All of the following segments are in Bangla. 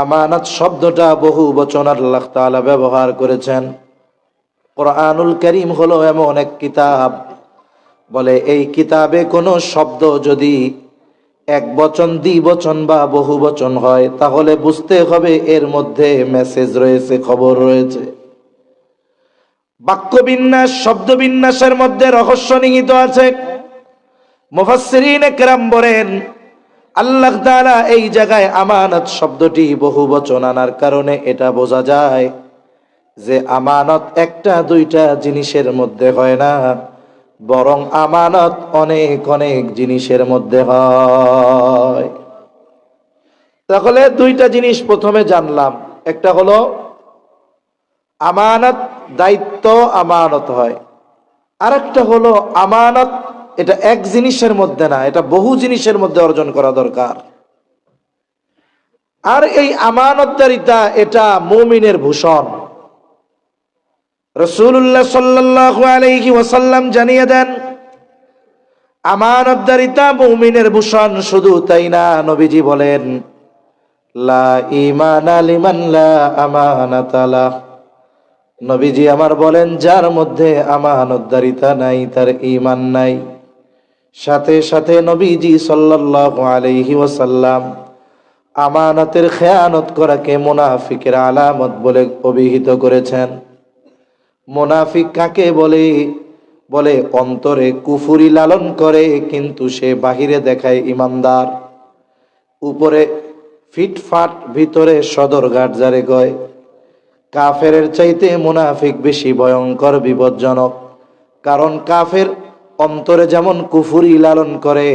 আমানত শব্দটা বহু বচন আল্লাহ তাআলা ব্যবহার করেছেন। কোরআনুল কারীম হলো এমন এক কিতাব, বলে এই কিতাবে কোনো শব্দ যদি এক বচন, দ্বিবচন বা বহু বচন হয় তাহলে বুঝতে হবে এর মধ্যে মেসেজ রয়েছে, খবর রয়েছে। বাক্যবিন্যাস, শব্দবিন্যাসের মধ্যে রহস্য নিহিত আছে। মুফাসসিরিনে কেরাম বলেন, আল্লাহ তাআলা এই জায়গায় আমানত শব্দটি বহু বচন আনার কারণে এটা বোঝা যায় যে আমানত একটা দুইটা জিনিসের মধ্যে হয় না, বরং আমানত অনেক অনেক জিনিসের মধ্যে হয়। তাহলে দুইটা জিনিস প্রথমে জানলাম, একটা হলো আমানত দায়িত্ব, আমানত হয়। আরেকটা হলো আমানত এটা এক জিনিসের মধ্যে না, এটা বহু জিনিসের মধ্যে অর্জন করা দরকার। আর এই আমানতদারিতা এটা মুমিনের ভূষণ। রাসূলুল্লাহ সাল্লাল্লাহু আলাইহি ওয়াসাল্লাম জানিয়ে দেন, আমানতদারিতা মুমিনের ভূষণ। শুধু তাই না, নবীজি বলেন, লা ঈমানা লিমান লা আমানাতা লাহ। নবীজি আমার বলেন, যার মধ্যে আমানতদারিতা নাই তার ঈমান নাই। সাথে সাথে নবীজি সাল্লাল্লাহু আলাইহি ওয়াসাল্লাম আমানতের খেয়ানত করাকে মুনাফিকের আলামত বলে অভিহিত করেছেন। মুনাফিক কাকে বলে? বলে অন্তরে কুফরি লালন করে কিন্তু সে বাহিরে দেখায় ইমানদার, উপরে ফিটফাট, ভিতরে সদরঘাট যারে কয়। কাফেরের চাইতে মুনাফিক বেশি ভয়ঙ্কর, বিপজ্জনক। কারণ কাফের অন্তরে যেমন কুফরি লালন করে,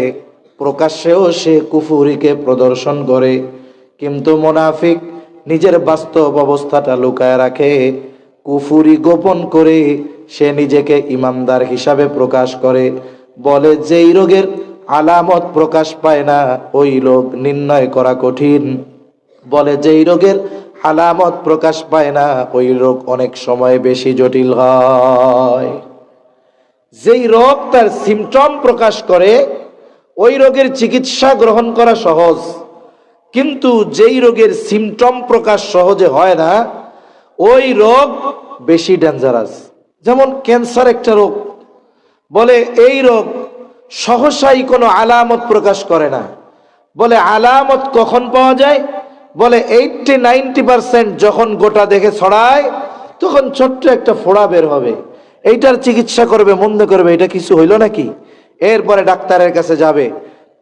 প্রকাশ্যেও সে কুফুরিকে প্রদর্শন করে। কিন্তু মুনাফিক নিজের বাস্তব অবস্থাটা লুকায় রাখে, কুফুরি গোপন করে সে নিজেকে ইমানদার হিসাবে প্রকাশ করে। বলে যেই রোগের আলামত প্রকাশ পায় না ওই রোগ নির্ণয় করা কঠিন। বলে যেই রোগের আলামত প্রকাশ পায় না ওই রোগ অনেক সময় বেশি জটিল হয়। যেই রোগ তার সিমটম প্রকাশ করে ওই রোগের চিকিৎসা গ্রহণ করা সহজ, কিন্তু যেই রোগের সিমটম প্রকাশ সহজে হয় না ওই রোগ বেশি ডেঞ্জারাস। যেমন ক্যান্সার একটা রোগ, বলে এই রোগ সহসাই কোনো আলামত প্রকাশ করে না। বলে আলামত কখন পাওয়া যায়? বলে 80-90% যখন গোটা দেখে ছড়ায় তখন ছোট্ট একটা ফোড়া বের হবে, এইটার চিকিৎসা করবে, মনে করবে এটা কিছু হইল নাকি। এরপরে ডাক্তারের কাছে যাবে,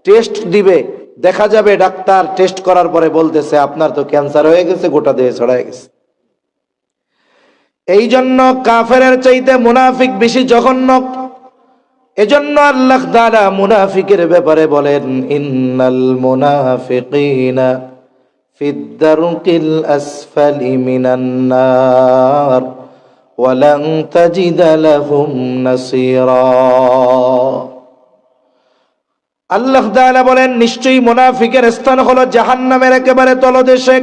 টেস্ট দিবে, দেখা যাবে ডাক্তার টেস্ট করার পরে বলতেছে আপনার তো ক্যান্সার হয়ে গেছে, গোটা দেহে ছড়ায় গেছে। এই জন্য কাফেরের চাইতে মুনাফিক বেশি জঘন্য। এজন্য আল্লাহ তাআলা মুনাফিকের ব্যাপারে বলেন, ইন্নাল মুনাফিকিনা ফিদ দারকিল আসফালি মিনান নার ওয়া লান তাজিদা লাহুম নাসীরা। আল্লাহ তাআলা বলেন, নিশ্চয়ই মুনাফিকের স্থান হলো জাহান্নামের একেবারে তলদেশে।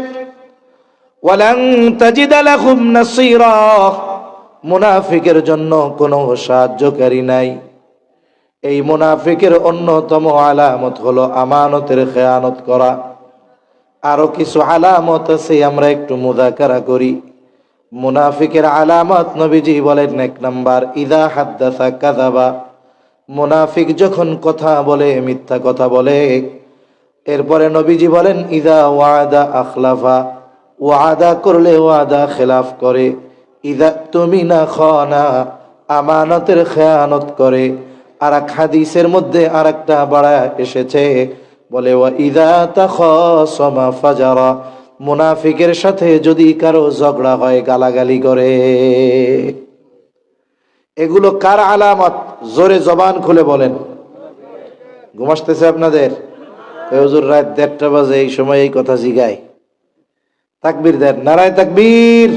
ওয়া লান তাজিদা লাহুম নাসীরা, মুনাফিকের জন্য কোনো সাহায্যকারী নাই। এই মুনাফিকের অন্যতম আলামত হলো আমানতের খেয়ানত করা। আরো কিছু আলামত আছে, আমরা একটু মুযাকারা করি। মুনাফিকের আলামত নবীজি বলেন, এক নাম্বার, ইযা হাদ্দাসা কাযাবা। মুনাফিক যখন কথা বলে মিথ্যা কথা বলে। এরপরে নবীজি বলেন, ইযা ওয়াদা আখলাফা, ওয়াদা করলে ওয়াদা খেলাফ করে। ইযা তুমিনা খানা, আমানতের খেয়ানত করে। আর এক হাদিসের মধ্যে আর একটা বাড়া এসেছে, বলে ওয়া ইযা তাখাসামা ফাজারা, মুনাফিকের সাথে যদি কারো ঝগড়া হয় গালাগালি করে। এগুলো কার আলামত? জোরে জবান খুলে বলেন। ঘুম আসতেছে আপনাদের? হুজুর রাত 1:30 বাজে এই সময় এই কথা জিগায়, তাকবীর দেন, নারায়ে তাকবীর।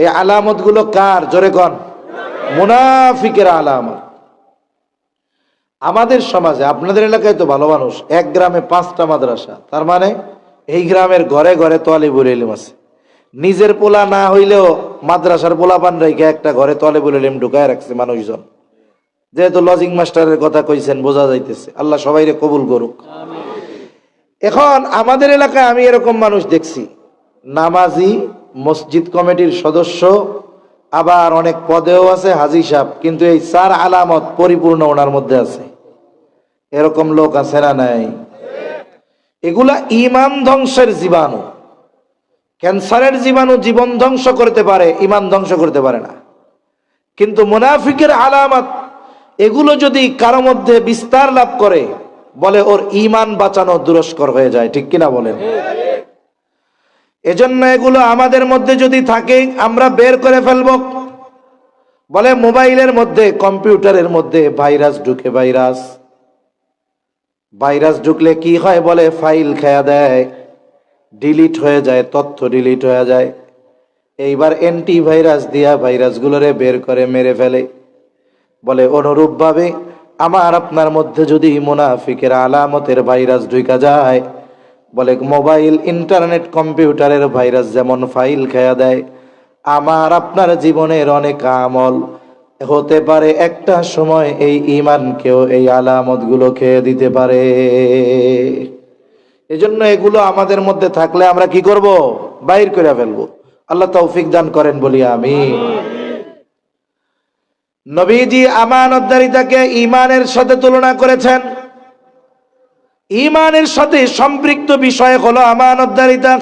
এই আলামত গুলো কার? জোরে কোন? মুনাফিকের আলামত। আমাদের সমাজে, আপনাদের এলাকায় তো ভালো মানুষ, এক গ্রামে 5টা মাদ্রাসা, তার মানে এই গ্রামের ঘরে ঘরে তালিবুল ইলম আছে। নিজের পোলা না হইলেও মাদ্রাসার পোলা পান রেখে একটা ঘরে তালিবুল ইলম ঢুকায় রাখছে মানুষজন। যেহেতু লজিং মাস্টারের কথা কইছেন বোঝা যাইতেছে। আল্লাহ সবাইরে কবুল করুক। এখন আমাদের এলাকায় আমি এরকম মানুষ দেখছি, নামাজি, মসজিদ কমিটির সদস্য, আবার অনেক পদেও আছে, হাজী সাহেব, কিন্তু এই চার আলামত পরিপূর্ণ ওনার মধ্যে আছে। এরকম লোক আছে না নাই? এগুলা ঈমান ধ্বংসের জীবাণু। ক্যান্সারের জীবাণু জীবন ধ্বংস করতে পারে, ঈমান ধ্বংস করতে পারে না। কিন্তু মুনাফিকের আলামত এগুলো যদি কারো মধ্যে বিস্তার লাভ করে, বলে ওর ঈমান বাঁচানো দুরস্কর হয়ে যায়। ঠিক কিনা বলেন? এজন্য এগুলো আমাদের মধ্যে যদি থাকে আমরা বের করে ফেলব। বলে মোবাইলের মধ্যে, কম্পিউটারের মধ্যে ভাইরাস ঢুকে। ভাইরাস ঢুকলে কি হয়? বলে ফাইল খেয়া দেয়, ডিলিট হয়ে যায়, তথ্য ডিলিট হয়ে যায়। এইবার অ্যান্টিভাইরাস দিয়া ভাইরাসগুলোরে বের করে মেরে ফেলে। বলে অনুরূপভাবে আমার আপনার মধ্যে যদি মুনাফিকের আলামতের ভাইরাস ঢুকা যায়, বলে মোবাইল, ইন্টারনেট, কম্পিউটারের ভাইরাস যেমন ফাইল খেয়া দেয়, আমার আপনার জীবনের অনেক আমল হতে পারে একটা সময় এই ঈমানকেও এই আলামতগুলো খেয়ে দিতে পারে। এজন্য এগুলো আমাদের মধ্যে থাকলে আমরা কি করব? বাইর করে ফেলবো। আল্লাহ তৌফিক দান করেন বলি আমিন। নবীজি আমানতদারিতাকে ঈমানের সাথে তুলনা করেছেন। ঈমানের সাথে সম্পৃক্ত বিষয় হলো আমানতদারিতা।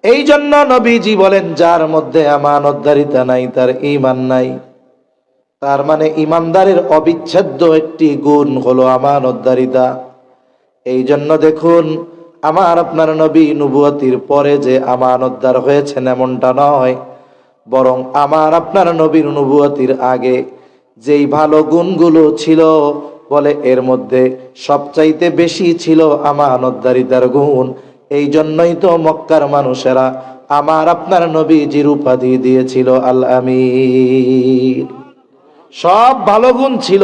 এই জন্য নবীজি বলেন, যার মধ্যে আমানতদারিতা নাই তার ঈমান নাই। তার মানে ঈমানদারের অবিচ্ছেদ্য একটি গুণ হলো আমানতদারিতা। এই জন্য দেখুন, আমার আপনার নবী নবুয়তির পরে যে আমানতদার হয়েছেন এমনটা নয়, বরং আমার আপনার নবীর নবুয়তির আগে যেই ভালো গুণগুলো ছিল, বলে এর মধ্যে সবচাইতে বেশি ছিল আমানতদারিতার গুণ। এই জন্যই তো মক্কার মানুষেরা আমার আপনার নবীজির উপাধি দিয়েছিল আল আমিন। সব ভালো গুণ ছিল,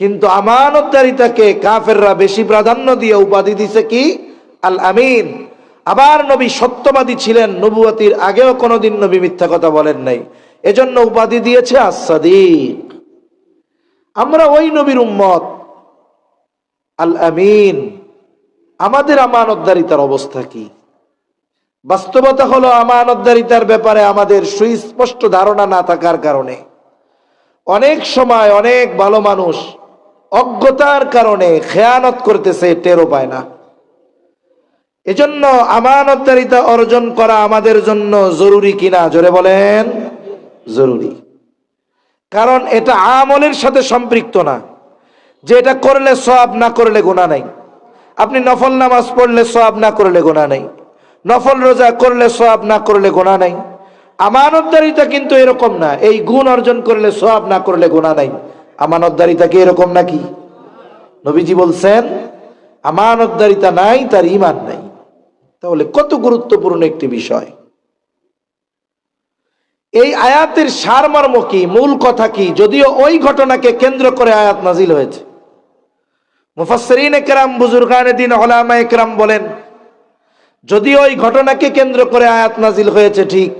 কিন্তু আমানতদারিতাকে কাফেররা বেশি প্রাধান্য দিয়ে উপাধি দিছে কি? আল আমিন। আবার নবী সত্যবাদী ছিলেন, নবুয়তির আগেও কোনোদিন নবী মিথ্যা কথা বলেন নাই, এজন্য উপাধি দিয়েছে আস-সাদিক। আমরা ওই নবীর উম্মত, আল আমিন। আমাদের আমানতদারিতার অবস্থা কি? বাস্তবতা হলো, আমানতদারিতার ব্যাপারে আমাদের সুস্পষ্ট ধারণা না থাকার কারণে অনেক সময় অনেক ভালো মানুষ অজ্ঞতার কারণে খেয়ানত করতেছে, টেরও পায় না। এজন্য আমানতদারিতা অর্জন করা আমাদের জন্য জরুরি কিনা? জোরে বলেন, জরুরি। কারণ এটা আমলের সাথে সম্পৃক্ত না, যে এটা করলে সওয়াব, না করলে গুনাহ নাই। আপনি নফল নামাজ পড়লে সওয়াব, না করলে গুনাহ নাই। নফল রোজা করলে সওয়াব, না করলে গুনাহ নাই। আমানতদারিতা কিন্তু এরকম না, এই গুণ অর্জন করলে সওয়াব, না করলে গুনাহ নাই। আমানতদারিতা কি এরকম নাকি? নবীজি বলছেন, আমানতদারিতা নাই তার ঈমান নাই। তাহলে কত গুরুত্বপূর্ণ একটি বিষয়। এই আয়াতের সারমর্ম কি, মূল কথা কি? যদিও ওই ঘটনাকে কেন্দ্র করে আয়াত নাজিল হয়েছে। মুফাসসিরিনে কেরাম, বুজুর্গানে দ্বীন, উলামায়ে কেরাম বলেন, যদিও ওই ঘটনাকে কেন্দ্র করে আয়াত নাজিল হয়েছে ঠিক,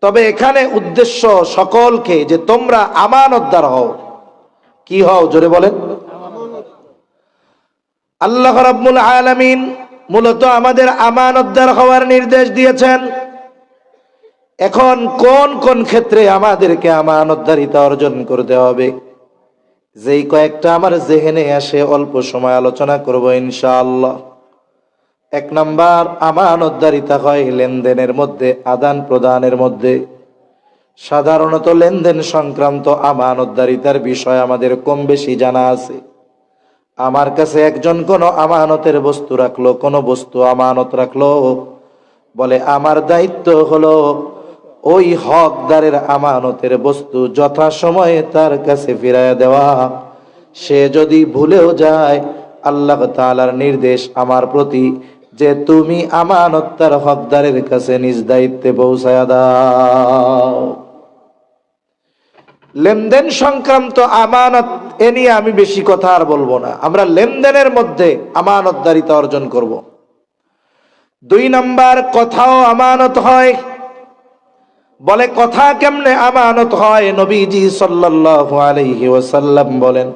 তবে এখানে উদ্দেশ্য সকলকে, যে তোমরা আমানতদার হও। কি হও? জোরে বলেন। আল্লাহ রাব্বুল আলামিন মূলত আমাদের আমানতদার হওয়ার নির্দেশ দিয়েছেন। এখন কোন কোন ক্ষেত্রে আমাদেরকে আমানতদারিতা অর্জন করতে হবে, যেই কয়েকটা আমার জেহেনে আসে, অল্প সময় আলোচনা করব ইনশাআল্লাহ। এক নাম্বার, আমানতদারিতা হয় লেনদেনের মধ্যে, আদান প্রদানের মধ্যে। সাধারণত লেনদেন সংক্রান্ত আমানতদারিতার বিষয় আমাদের কম বেশি জানা আছে। আমার কাছে একজন কোনো আমানতের বস্তু রাখলো, কোনো বস্তু আমানত রাখলো, বলে আমার দায়িত্ব হলো ওই হকদারের আমানতের বস্তু যথাসময়ে তার কাছে ফিরাইয়া দেওয়া। সে যদি ভুলেও যায়, আল্লাহ তাআলার নির্দেশ আমার প্রতি যে তুমি আমানত তার হকদারের কাছে নিজ দায়িত্বে পৌঁছায়া দাও। লেনদেন সংক্রান্ত আমানত, এ নিয়ে আমি বেশি কথা আর বলবো না। আমরা লেনদেনের মধ্যে আমানতদারিতা অর্জন করব। দুই নাম্বার, কথাও আমানত হয়। বলে কথা কেমনে আমানত হয়? নবীজি সাল্লাল্লাহু আলাইহি ওয়াসাল্লাম বলেন,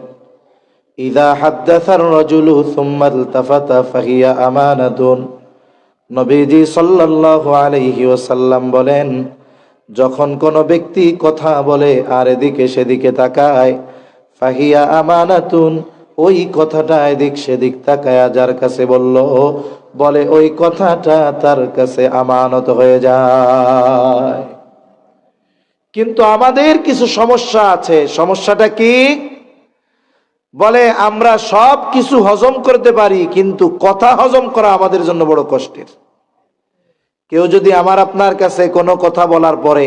ইযা হাদ্দাসার রাজুলু সুম্মা ইলতাফাতা ফাহিয়া আমানাতুন। নবীজি সাল্লাল্লাহু আলাইহি ওয়াসাল্লাম বলেন, যখন কোনো ব্যক্তি কথা বলে আর এদিকে সেদিকে তাকায়, ফাহিয়া আমানাতুন, ওই কথাটা এদিক সেদিক তাকায়া যার কাছে বলে ওই কথাটা তার কাছে আমানত হয়ে যায়। কিন্তু আমাদের কিছু সমস্যা আছে। সমস্যাটা কি? বলে আমরা সব কিছু হজম করতে পারি, কিন্তু কথা হজম করা আমাদের জন্য বড় কষ্টের। কেউ যদি আমার আপনার কাছে কোনো কথা বলার পরে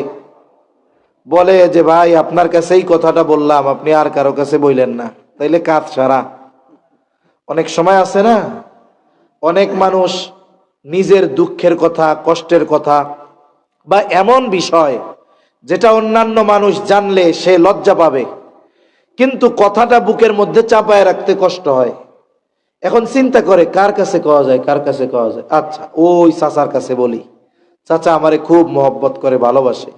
বলে যে ভাই আপনার কাছে এই কথাটা বললাম, আপনি আর কারো কাছে বললেন না, তাইলে কাজ সারা। অনেক সময় আছে না, অনেক মানুষ নিজের দুঃখের কথা, কষ্টের কথা বা এমন বিষয় যেটা অন্যান্য মানুষ জানলে সে লজ্জা পাবে, কিন্তু কথাটা বুকের মধ্যে চাপায় রাখতে কষ্ট হয়। এখন চিন্তা করে কার কাছে কওয়া যায়, কার কাছে কওয়া যায়। আচ্ছা, ওই চাচার কাছে বলি, চাচা আমারে খুব মহব্বত করে, ভালোবাসে।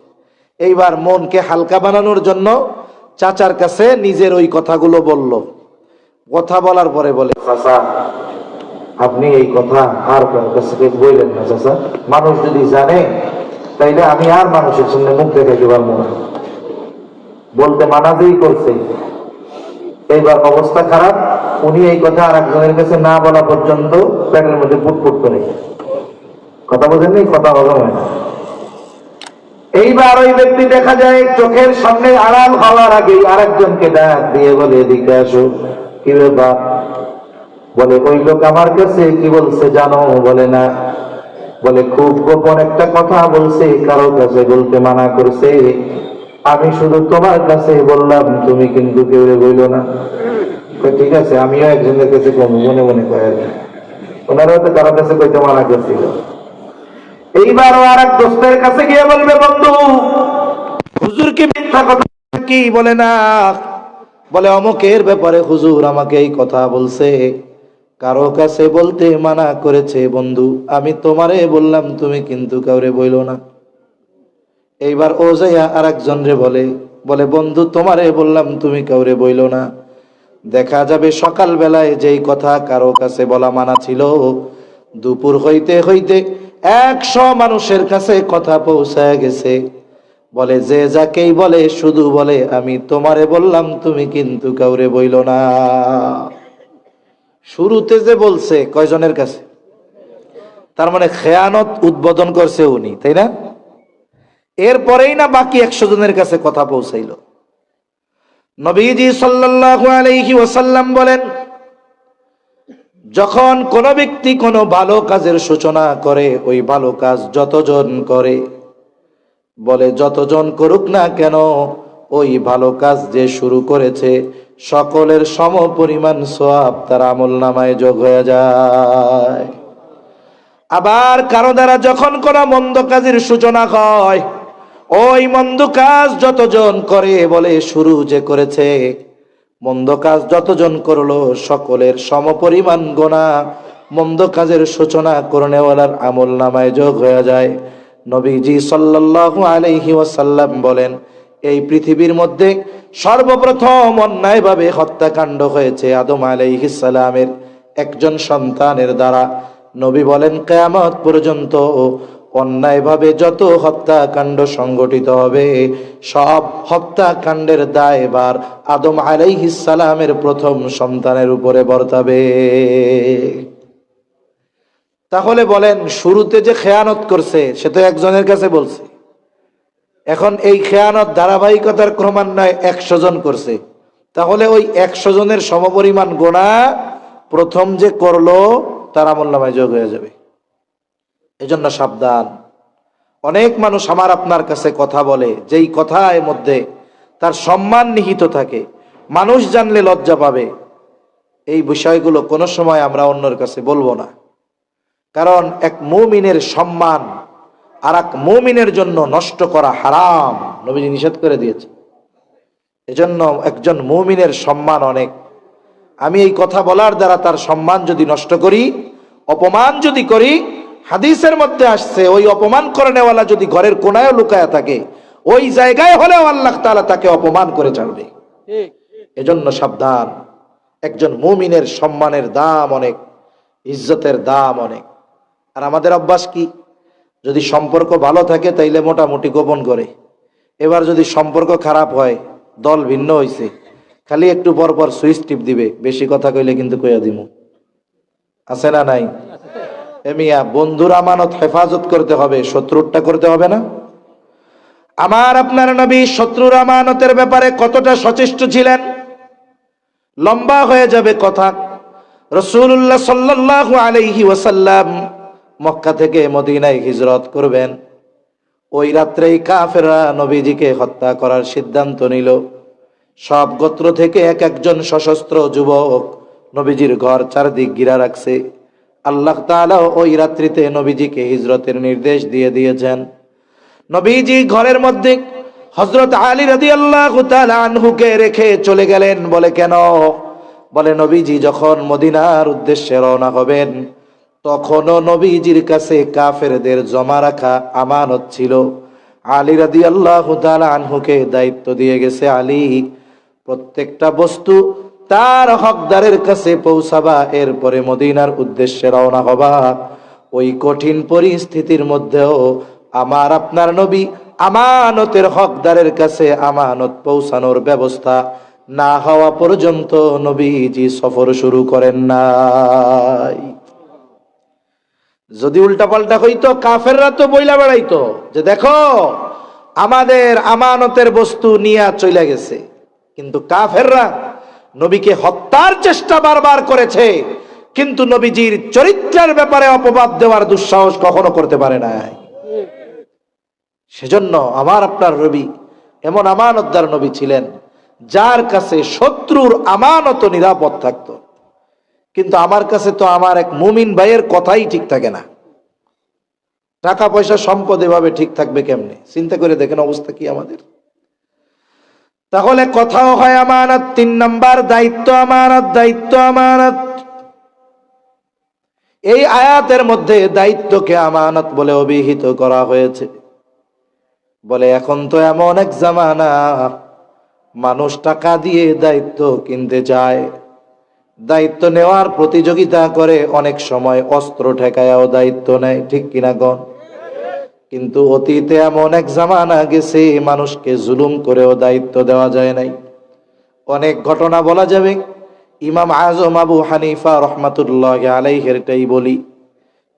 এইবার মনকে হালকা বানানোর জন্য চাচার কাছে নিজের ওই কথাগুলো বলল। কথা বলার পরে বলে, চাচা আপনি এই কথা আর কারোর কাছে বললেন না চাচা, মানুষ যদি জানে তাইলে আমি আর মানুষের সামনে মুখ দেখাইতে পারবো না। বলতে মানাতেই করছে। এইবার অবস্থা খারাপ, উনি এই কথা আর একজনের কাছে না বলা পর্যন্ত পেটের মধ্যে পুটপুট করে। কথা বোঝেন নি? কথা হজম হয় না। এইবার ওই ব্যক্তি দেখা যায় চোখের সামনে আড়াল হওয়ার আগে আরেকজনকে ডাক দিয়ে বলে, এদিকে আসো। কি ব্যাপার? বলে ওই লোক আমার কাছে কি বলছে জানো? বলে না। বলে খুব গোপন একটা কথা বলছে, কারো কাছে বলতে মানা করছে। আমি শুধু তোমার কাছে বললাম, তুমি কিন্তু কেউ বইলো না। ঠিক আছে, আমিও একজনের কাছে মনে মনে কয়ে, ওনারাও তো কারো কাছে কইতে মানা করছিল। এইবারও আর এক দোস্তের কাছে গিয়ে বলবে, বন্ধু হুজুর কি মিথ্যা কথা কি? বলে না। বলে অমুকের ব্যাপারে হুজুর আমাকে এই কথা বলছে, কারো কাছে বলতে মানা করেছে। বন্ধু আমি তোমারে বললাম, তুমি কিন্তু কাউরে বইলো না। এইবার ও যাইয়া আর একজন রে বলে বন্ধু তোমারে বললাম, তুমি কাউরে বইলো না। দেখা যাবে সকাল বেলায় যেই কথা কারো কাছে বলা মানা ছিল, দুপুর হইতে হইতে 100 মানুষের কাছে কথা পৌঁছায় গেছে। বলে যে যাকেই বলে শুধু বলে আমি তোমারে বললাম, তুমি কিন্তু কাউরে বইলো না। শুরুতে যে বলছে কয়জনের কাছে, তার মানে খেয়ানত উদ্বোধন করছে উনি, তাই না? এরপরেই না বাকি 100 জনের কাছে কথা পৌঁছাইল। নবীজি সাল্লাল্লাহু আলাইহি ওয়াসাল্লাম বলেন, যখন কোন ব্যক্তি কোনো ভালো কাজের সূচনা করে, ওই ভালো কাজ যতজন করে, বলে যতজন করুক না কেন, ওই ভালো কাজ যে শুরু করেছে সকলের সম পরিমাণ সওয়াব তার আমলনামায় যোগ হয়ে যায়। আবার কারো দ্বারা যখন কোন মন্দ কাজের সূচনা হয়, ওই মন্দ কাজ যতজন করে, বলে শুরু যে করেছে, মন্দ কাজ যতজন করলো সকলের সমপরিমাণ গোনা মন্দ কাজের সূচনা করনেওয়ালার আমলনামায় যোগ হয়ে যায়। নবীজি সাল্লাল্লাহু আলাইহি ওয়াসাল্লাম বলেন, এই পৃথিবীর মধ্যে সর্বপ্রথম অন্যায়ভাবে হত্যাকাণ্ড হয়েছে আদম আলাইহিস সালামের একজন সন্তানের দ্বারা। নবী বলেন কিয়ামত পর্যন্ত অন্যায়ভাবে যত হত্যাকাণ্ড সংগঠিত হবে, সব হত্যাকাণ্ডের দায়ভার আদম আলাইহিস সালামের প্রথম সন্তানের উপরে বর্তাবে। তাহলে বলেন, শুরুতে যে খেয়ানত করছে সে তো একজনের কাছে বলছে, এখন এই খেয়ানত ধারাবাহিকতার ক্রমান্বয়ে 100 জন করছে, তাহলে ওই 100 জনের সমপরিমাণ গুনাহ প্রথম যে করলো তার আমলনামায় যোগ হয়ে যাবে। এজন্য সাবধান। অনেক মানুষ আমার আপনার কাছে কথা বলে, যেই কথার মধ্যে তার সম্মান নিহিত থাকে, মানুষ জানলে লজ্জা পাবে, এই বিষয়গুলো কোনো সময় আমরা অন্যের কাছে বলবো না। কারণ এক মুমিনের সম্মান আর এক মুমিনের জন্য নষ্ট করা হারাম, নবীজি নিষেধ করে দিয়েছে। এজন্য একজন মুমিনের সম্মান অনেক। আমি এই কথা বলার দ্বারা তার সম্মান যদি নষ্ট করি, অপমান যদি করি, হাদিসের মধ্যে আসছে ওই অপমান করেনেওয়ালা যদি ঘরের কোনায় লুকায়া থাকে, ওই জায়গায় হলেও আল্লাহ তাআলা তাকে অপমান করে ছাড়বে। এজন্য সাবধান। একজন মুমিনের সম্মানের দাম অনেক, ইজ্জতের দাম অনেক। আর আমাদের অভ্যাস কি, যদি সম্পর্ক ভালো থাকে তাইলে মোটামুটি গোপন করে, এবার যদি সম্পর্ক খারাপ হয়, দল ভিন্ন হইছে, খালি একটু পর পর সুইচ টিপ দিবে, বেশি কথা কইলে কিন্তু কইয়া দিমু। আছে না নাই? মিয়া, বন্ধুর আমানত হেফাজত করতে হবে, শত্রুরটা করতে হবে না। আমার আপনার নবী শত্রুর আমানতের ব্যাপারে কতটা সচেষ্ট ছিলেন, লম্বা হয়ে যাবে কথা। রাসূলুল্লাহ সাল্লাল্লাহু আলাইহি ওয়াসাল্লাম মক্কা থেকে মদিনায় হিজরত করবেন। ওই রাত্রেই কাফেররা নবীজিকে হত্যা করার সিদ্ধান্ত নিল। সব গোত্র থেকে এক একজন সশস্ত্র যুবক নবীজির ঘর চারদিক ঘিরা রাখছে। আল্লাহ তাআলা ওই রাত্রিতে নবীজিকে হিজরতের নির্দেশ দিয়ে দিয়েছেন। নবীজি ঘরের মধ্যে হযরত আলী রাদিয়াল্লাহু তাআলা আনহুকে রেখে চলে গেলেন। বলে কেন? বলে নবীজি যখন মদিনার উদ্দেশ্যে রওনা হবেন তখনও নবীজির কাছে কাফেরদের জমা রাখা আমানত ছিল। আলী রাদিয়াল্লাহু তাআলা আনহুকে দায়িত্ব দিয়ে গেছে, আলী প্রত্যেকটা বস্তু তার হকদারের কাছে পৌঁছাবা, এরপরে মদিনার উদ্দেশ্যে রওনা হবা। ওই কঠিন পরিস্থিতির মধ্যেও আমার আপনার নবী আমানতের হকদারের কাছে আমানত পৌঁছানোর ব্যবস্থা না হওয়া পর্যন্ত নবীজি সফর শুরু করেন নাই। যদি উল্টাপাল্টা হইতো, কাফেররা তো বইলা বেড়াইতো যে দেখো আমাদের আমানতের বস্তু নিয়ে চলে গেছে, কিন্তু কাফেররা নবীকে হত্যার চেষ্টা বারবার করেছে, কিন্তু নবীজির চরিত্রের ব্যাপারে অপবাদ দেওয়ার দুঃসাহস কখনো করতে পারে নাই। সেজন্য আমার আপনার নবী এমন আমানতদার নবী ছিলেন যার কাছে শত্রুর আমানত নিরাপদ থাকতো। কিন্তু আমার কাছে তো আমার এক মুমিন ভাইয়ের কথাই ঠিক থাকে না, টাকা পয়সা সম্পদ এভাবে ঠিক থাকবে কেমনে? চিন্তা করে দেখেন অবস্থা কি আমাদের। তাহলে কথাও হয় আমানত। 3 নাম্বার, দায়িত্ব আমানত, দায়িত্ব আমানত। এই আয়াতের মধ্যে দায়িত্বকে আমানত বলে অভিহিত করা হয়েছে। বলে এখন তো এমন এক জামানা, মানুষ টাকা দিয়ে দায়িত্ব কিনতে যায়, দায়িত্ব নেওয়ার প্রতিযোগিতা করে, অনেক সময় অস্ত্র ঠেকায়াও দায়িত্ব নেয়, ঠিক কিনা গণ? কিন্তু অতীতে এমন এক জামানা গেছে মানুষকে জুলুম করেও দায়িত্ব দেওয়া যায় নাই। অনেক ঘটনা বলা যাবে। ইমাম আজম আবু হানিফা রহমাতুল্লাহি আলাইহিরটাই বলি।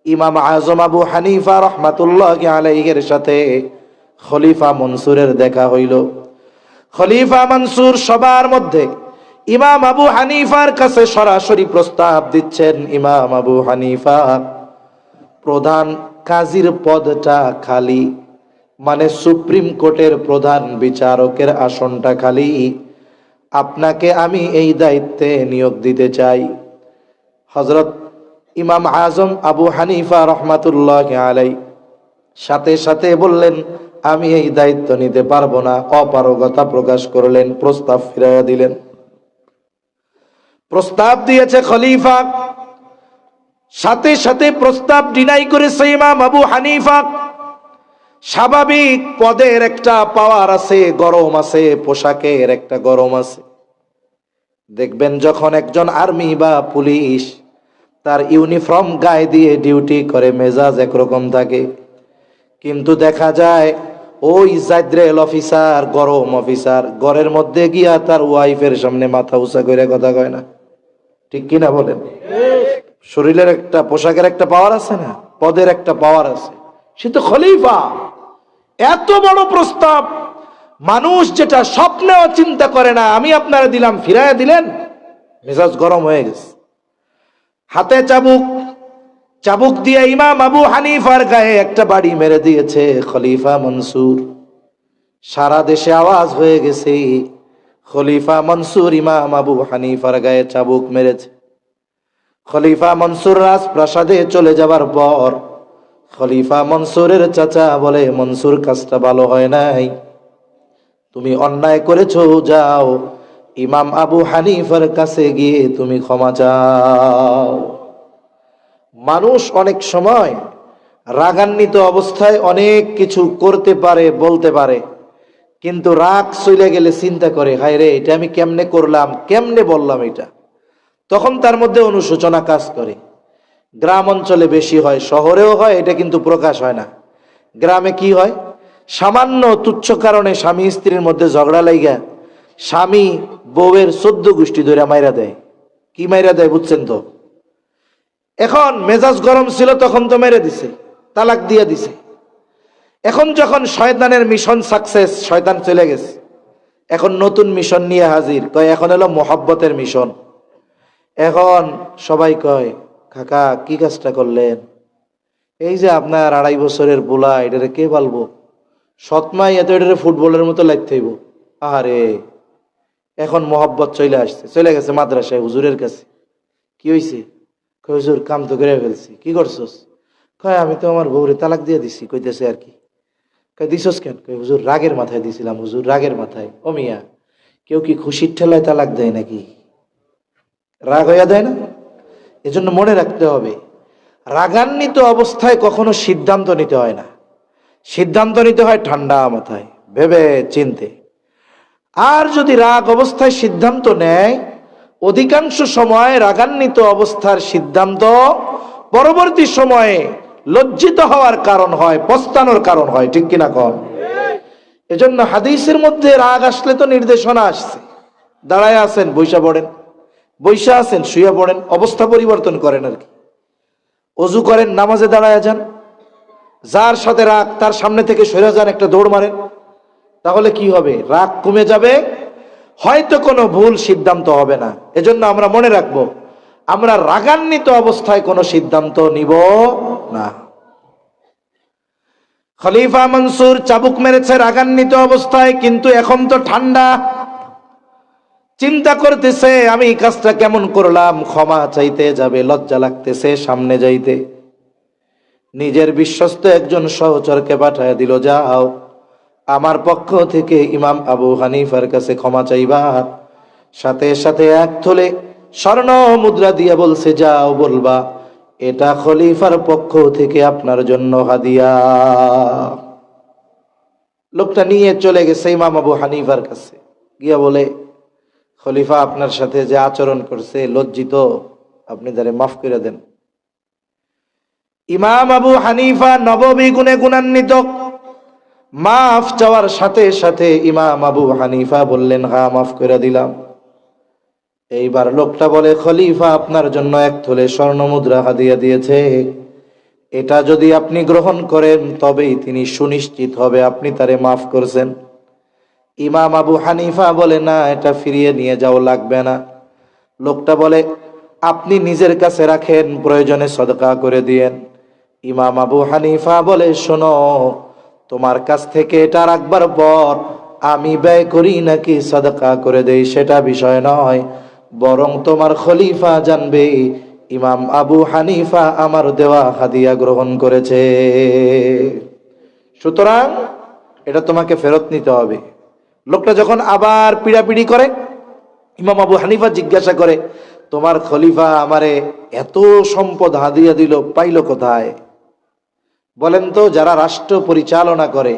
ইমাম আজম আবু হানিফা রহমাতুল্লাহি আলাইহির সাথে খলিফা মনসুরের দেখা হইল। খলিফা মনসুর সবার মধ্যে ইমাম আবু হানিফার কাছে সরাসরি প্রস্তাব দিচ্ছেন, ইমাম আবু হানিফা, প্রধান কাজীর পদটা খালি, মানে সুপ্রিম কোর্টের প্রধান বিচারকের আসনটা খালি, আপনাকে আমি এই দায়িত্বে নিয়োগ দিতে চাই। হযরত ইমাম আজম আবু হানিফা রহমাতুল্লাহি আলাইহি সাথে সাথে বললেন, আমি এই দায়িত্ব নিতে পারবো না, অপারগতা প্রকাশ করলেন, প্রস্তাব ফিরাইয়া দিলেন। প্রস্তাব দিয়েছে খলিফা, সাথে সাথে প্রস্তাব ডিনাই করেছে ইমাম আবু হানিফা। স্বাভাবিক পদের একটা পাওয়ার আছে, গরম আছে, পোশাকের একটা গরম আছে। দেখবেন যখন একজন আর্মি বা পুলিশ তার ইউনিফর্ম গায়ে দিয়ে ডিউটি করে, মেজাজ একরকম থাকে। কিন্তু দেখা যায় ওই জাদ্রেল অফিসার, গরম অফিসার, ঘরের মধ্যে গিয়া তার ওয়াইফের সামনে মাথা উঁচা করে কথা কয় না, ঠিক কিনা বলেন? শরীরের একটা, পোশাকের একটা পাওয়ার আছে না, পদের একটা পাওয়ার আছে। সে তো খলিফা। এত বড় প্রস্তাব, মানুষ যেটা স্বপ্নেও চিন্তা করে না, আমি আপনারা দিলাম, ফিরাইয়া দিলেন, মেজাজ গরম হয়ে গেছে। হাতে চাবুক, চাবুক দিয়ে ইমাম আবু হানিফার গায়ে একটা বাড়ি মেরে দিয়েছে খলিফা মনসুর। সারা দেশে আওয়াজ হয়ে গেছে, খলিফা মনসুর ইমাম আবু হানিফার গায়ে চাবুক মেরেছে। খলিফা মনসুর রাজপ্রাসাদে চলে যাবার পর খলিফা মনসুরের চাচা বলে, মনসুর কাজটা ভালো হয় নাই, তুমি অন্যায় করেছো, যাও ইমাম আবু হানিফার কাছে গিয়ে তুমি ক্ষমা চাও। মানুষ অনেক সময় রাগান্বিত অবস্থায় অনেক কিছু করতে পারে, বলতে পারে, কিন্তু রাগ চলে গেলে চিন্তা করে, হায় রে, এটা আমি কেমনে করলাম, কেমনে বললাম এটা। তখন তার মধ্যে অনুশোচনা কাজ করে। গ্রাম অঞ্চলে বেশি হয়, শহরেও হয়, এটা কিন্তু প্রকাশ হয় না। গ্রামে কি হয়, সামান্য তুচ্ছ কারণে স্বামী স্ত্রীর মধ্যে ঝগড়া লাইগা স্বামী বউয়ের 14 গোষ্ঠী ধরে মাইরা দেয়। কি মাইরা দেয় বুঝছেন তো? এখন মেজাজ গরম ছিল তখন তো মেরে দিছে, তালাক দিয়ে দিছে। এখন যখন শয়তানের মিশন সাকসেস, শয়তান চলে গেছে, এখন নতুন মিশন নিয়ে হাজির, কয় এখন হলো মোহাব্বতের মিশন। এখন সবাই কয়, কাকা কি কাজটা করলেন? এই যে আপনার 2.5 বছরের বুলা, এটারে কে পালবো? সৎমাই এত এটারে ফুটবলের মতো লাগতে হইব। আরে এখন মোহাব্বত চলে আসছে, চলে গেছে মাদ্রাসায় হুজুরের কাছে। কি হয়েছে? কয় হুজুর কাম তো করে ফেলছি। কি করছস? কয় আমি তো আমার বউরে তালাক দিয়ে দিছি। কইতেছে আর কি? কয় দিছস কেন? কয় হুজুর রাগের মাথায় দিছিলাম হুজুর, রাগের মাথায়। ও মিয়া, কেউ কি খুশির ঠেলায় তালাক দেয় নাকি? রাগ হইয়া দেয় না? এজন্য মনে রাখতে হবে, রাগান্বিত অবস্থায় কখনো সিদ্ধান্ত নিতে হয় না। সিদ্ধান্ত নিতে হয় ঠান্ডা মাথায়, ভেবে চিনতে। আর যদি রাগ অবস্থায় সিদ্ধান্ত নেয়, অধিকাংশ সময় রাগান্বিত অবস্থার সিদ্ধান্ত পরবর্তী সময়ে লজ্জিত হওয়ার কারণ হয়, পস্তানোর কারণ হয়। ঠিক কিনা কন? এজন্য হাদিসের মধ্যে রাগ আসলে তো নির্দেশনা আসছে, দাঁড়ায় আছেন বৈশা পড়েন, বৈশা আছেন শুয়ে পড়েন, অবস্থা পরিবর্তন করেন আর কি। অজু করেন, নামাজে দাঁড়ায় যান, যার সাথে রাগ তার সামনে থেকে সরে যান, একটা দৌড় মারেন। তাহলে কি হবে? রাগ কমে যাবে, হয়তো কোনো ভুল সিদ্ধান্ত হবে না। এজন্য আমরা মনে রাখবো, আমরা রাগান্বিত অবস্থায় কোনো সিদ্ধান্ত নিব না। খলিফা মনসুর চাবুক মেরেছে রাগান্বিত অবস্থায়, কিন্তু এখন তো ঠান্ডা। চিন্তা করতেছে আমি এই কাজটা কেমন করলাম, ক্ষমা চাইতে যাবে, লজ্জা লাগতেছে সামনে যাইতে। নিজের বিশ্বস্ত একজন সহচরকে পাঠায় দিল, যাও আমার পক্ষ থেকে ইমাম আবু হানিফার কাছে ক্ষমা চাইবা। সাথে সাথে 1 থলে স্বর্ণ মুদ্রা দিয়ে বলছে, যাও বলবা এটা খলিফার পক্ষ থেকে আপনার জন্য হাদিয়া। লোকটা নিয়ে চলে গেছে ইমাম আবু হানিফার কাছে, গিয়া বলে, খলিফা আপনার সাথে যে আচরণ করছে লজ্জিত, আপনি তারে মাফ করে দেন। ইমাম আবু হানিফা নববী গুণে গুণান্বিত, মাফ চাওয়ার সাথে সাথে ইমাম আবু হানিফা বললেন, হ্যাঁ মাফ করে দিলাম। এইবার লোকটা বলে, খলিফা আপনার জন্য 1 থলে স্বর্ণ মুদ্রা হাদিয়া দিয়েছে, এটা যদি আপনি গ্রহণ করেন তবেই তিনি সুনিশ্চিত হবে আপনি তারে মাফ করছেন। ইমাম আবু হানিফা বলে, না এটা ফিরিয়ে নিয়ে যাও, লাগবে না। লোকটা বলে, আপনি নিজের কাছে রাখেন, প্রয়োজনে সদকা করে দিয়েন। ইমাম আবু হানিফা বলে, শোনো, তোমার কাছ থেকে এটা রাখবার পর আমি ব্যয় করি নাকি সদকা করে দেই সেটা বিষয় নয়, বরং তোমার খলিফা জানবে ইমাম আবু হানিফা আমার দেওয়া হাদিয়া গ্রহণ করেছে, সুতরাং এটা তোমাকে ফেরত নিতে হবে। লোকটা যখন আবার পিড়াপিড়ি করে, ইমাম আবু হানিফা জিজ্ঞাসা করে, তোমার খলিফা আমারে এত সম্পদ হাদিয়া দিল, পাইল কোথায়? বলেন তো, যারা রাষ্ট্র পরিচালনা করে,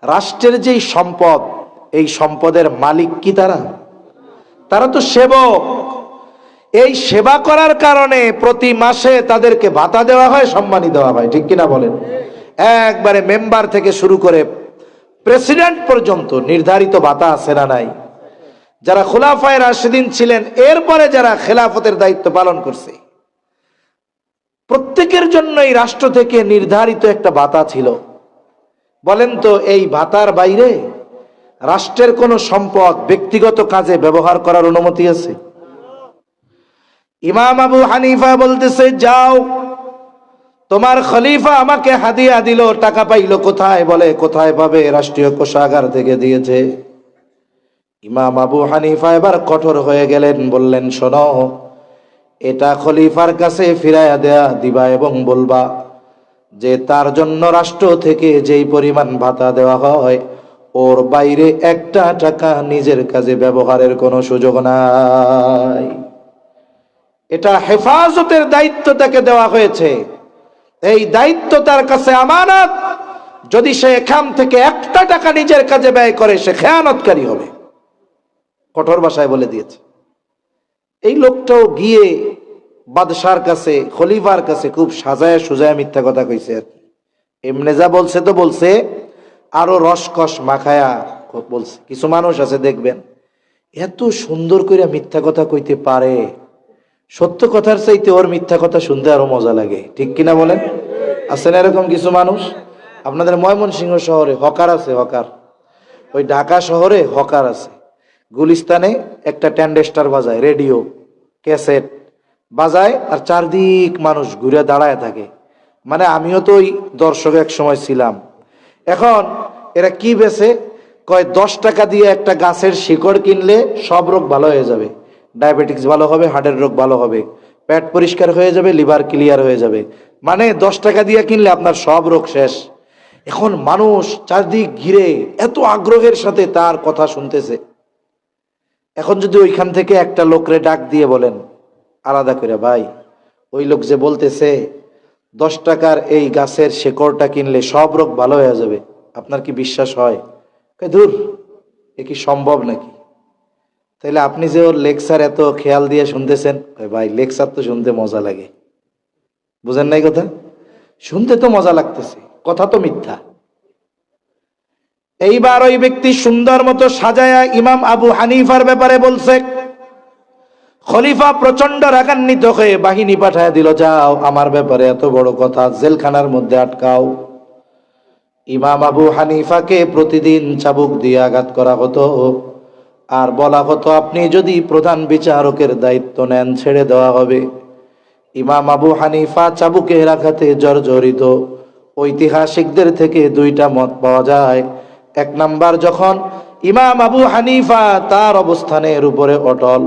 রাষ্ট্রের যেই সম্পদ, এই সম্পদের মালিক কি তারা? তারা তো সেবক। এই সেবা করার কারণে প্রতি মাসে তাদেরকে ভাতা দেওয়া হয়, সম্মানী দেওয়া হয়। ঠিক কিনা বলেন? একবারে মেম্বার থেকে শুরু করে প্রেসিডেন্ট পর্যন্ত নির্ধারিত ভাতা আছে না নাই? যারা খুলাফায়ে রাশিদিন ছিলেন, এরপরে যারা খেলাফতের দায়িত্ব পালন করছে, প্রত্যেকের জন্যই রাষ্ট্র থেকে নির্ধারিত একটা ভাতা ছিল। বলেন তো, এই ভাতার বাইরে রাষ্ট্রের কোন সম্পদ ব্যক্তিগত কাজে ব্যবহার করার অনুমতি আছে? ইমাম আবু হানিফা বলতেছে, যাও, তোমার খলিফা আমাকে হাদিয়া দিল, টাকা পাইলো কোথায়? বলে, কোথায় পাবে, রাষ্ট্রীয় কোষাগার থেকে দিয়েছে। ইমাম আবু হানিফা এবার কঠোর হয়ে গেলেন, বললেন, শোনো, এটা খলিফার কাছে ফিরাইয়া দেয়া দিবা এবং বলবা যে তার জন্য রাষ্ট্র থেকে যেই পরিমাণ ভাতা দেওয়া হয়, ওর বাইরে 1টা টাকা নিজের কাজে ব্যবহারের কোনো সুযোগ নাই। এটা হেফাজতের দায়িত্ব তাকে দেওয়া হয়েছে, এই দায়িত্ব তার কাছে আমানত। যদি সে এখান থেকে 1টা টাকা নিজের কাজে ব্যয় করে, সে খেয়ানতকারী হবে। কঠোর ভাষায় বলে দিয়েছে। এই লোকটাও গিয়ে বাদশার কাছে, খলিফার কাছে খুব সাজায় সুজায় মিথ্যা কথা কইছে। এমনে যা বলছে তো বলছে, আরো রসকস মাখায়া বলছে। কিছু মানুষ আছে দেখবেন এত সুন্দর করে মিথ্যা কথা কইতে পারে, সত্য কথার চাইতে ওর মিথ্যা কথা শুনতে আরো মজা লাগে, ঠিক কিনা বলেন? আছেন এরকম কিছু মানুষ? আপনাদের ময়মনসিংহ শহরে হকার আছে, হকার। ওই ঢাকা শহরে হকার আছে। গুলিস্তানে একটা ট্যান্ডেস্টার বাজায়, রেডিও ক্যাসেট বাজায়, আর চারদিক মানুষ ঘুরে দাঁড়ায় থাকে। মানে আমিও তো ওই দর্শক এক সময় ছিলাম। এখন এরা কি বেছে, কয় 10 টাকা দিয়ে একটা গাছের শিকড় কিনলে সব রোগ ভালো হয়ে যাবে, ডায়াবেটিক্স ভালো হবে, হার্টের রোগ ভালো হবে, পেট পরিষ্কার হয়ে যাবে, লিভার ক্লিয়ার হয়ে যাবে। মানে 10 টাকা দিয়ে কিনলে আপনার সব রোগ শেষ। এখন মানুষ চারদিক ঘিরে এত আগ্রহের সাথে তার কথা শুনতেছে। এখন যদি ওইখান থেকে একটা লোকরে ডাক দিয়ে বলেন আলাদা করে, ভাই ওই লোক যে বলতেছে 10 টাকার এই গাছের শেকড়টা কিনলে সব রোগ ভালো হয়ে যাবে, আপনার কি বিশ্বাস হয়? দূর, এ কি সম্ভব নাকি? তাইলে আপনি যে ওর লেকচার এত খেয়াল দিয়ে শুনতেছেন, ভাই লেকচার তো শুনতে মজা লাগে। বুঝেন নাই কথা? শুনতে তো মজা লাগতেছে, কথা তো মিথ্যা। এইবার ওই ব্যক্তি সুন্দর মতো সাজায়া ইমাম আবু হানিফার ব্যাপারে বলছে। খলিফা প্রচন্ড রাগান্বিত হয়ে বাহিনী পাঠায় দিল, যাও আমার ব্যাপারে এত বড় কথা, জেলখানার মধ্যে আটকাও। ইমাম আবু হানিফাকে প্রতিদিন চাবুক দিয়ে আঘাত করা হতো, আর বলা হতো আপনি যদি প্রধান বিচারকের দায়িত্ব নেন ছেড়ে দেওয়া হবে। ইমাম আবু হানিফা চাবুকের আঘাতে জর্জরিত। ঐতিহাসিকদের থেকে দুইটা মত পাওয়া যায়। এক নাম্বার, যখন ইমাম আবু হানিফা তার অবস্থানের উপরে অটল,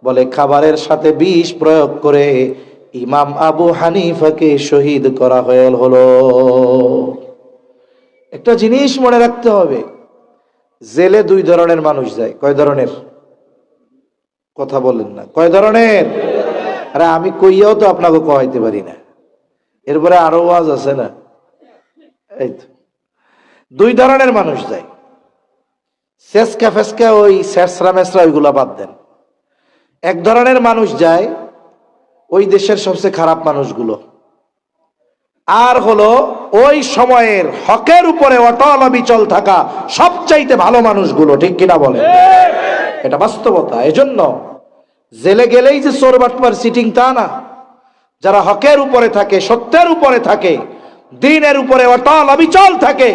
বলে খাবারের সাথে বিষ প্রয়োগ করে ইমাম আবু হানিফাকে শহীদ করা হলো। একটা জিনিস মনে রাখতে হবে, জেলে দুই ধরনের মানুষ যায়। কয় ধরনের? কথা বলেন না, কয় ধরনের? আরে আমি কইয়াও তো আপনাকে কইতে পারি না, এরপরে আরো ওয়াজ আছে না। এই তো দুই ধরনের মানুষ যায়। সেসকা ফেসকা ওই শেষরা মেসরা ওইগুলা বাদ দেন। এক ধরনের মানুষ যায় ওই দেশের সবচেয়ে খারাপ মানুষগুলো, আর হলো ওই সময়ের হকের উপরে অটল অবিচল থাকা সবচাইতে ভালো মানুষগুলো, ঠিক কিনা বলেন? এটা বাস্তবতা। এজন্য জেলে গেলেই যে চোর বাটপার সিটিং তা না। যারা হকের উপরে থাকে, সত্যের উপরে থাকে, দ্বীনের উপরে অটল অবিচল থাকে,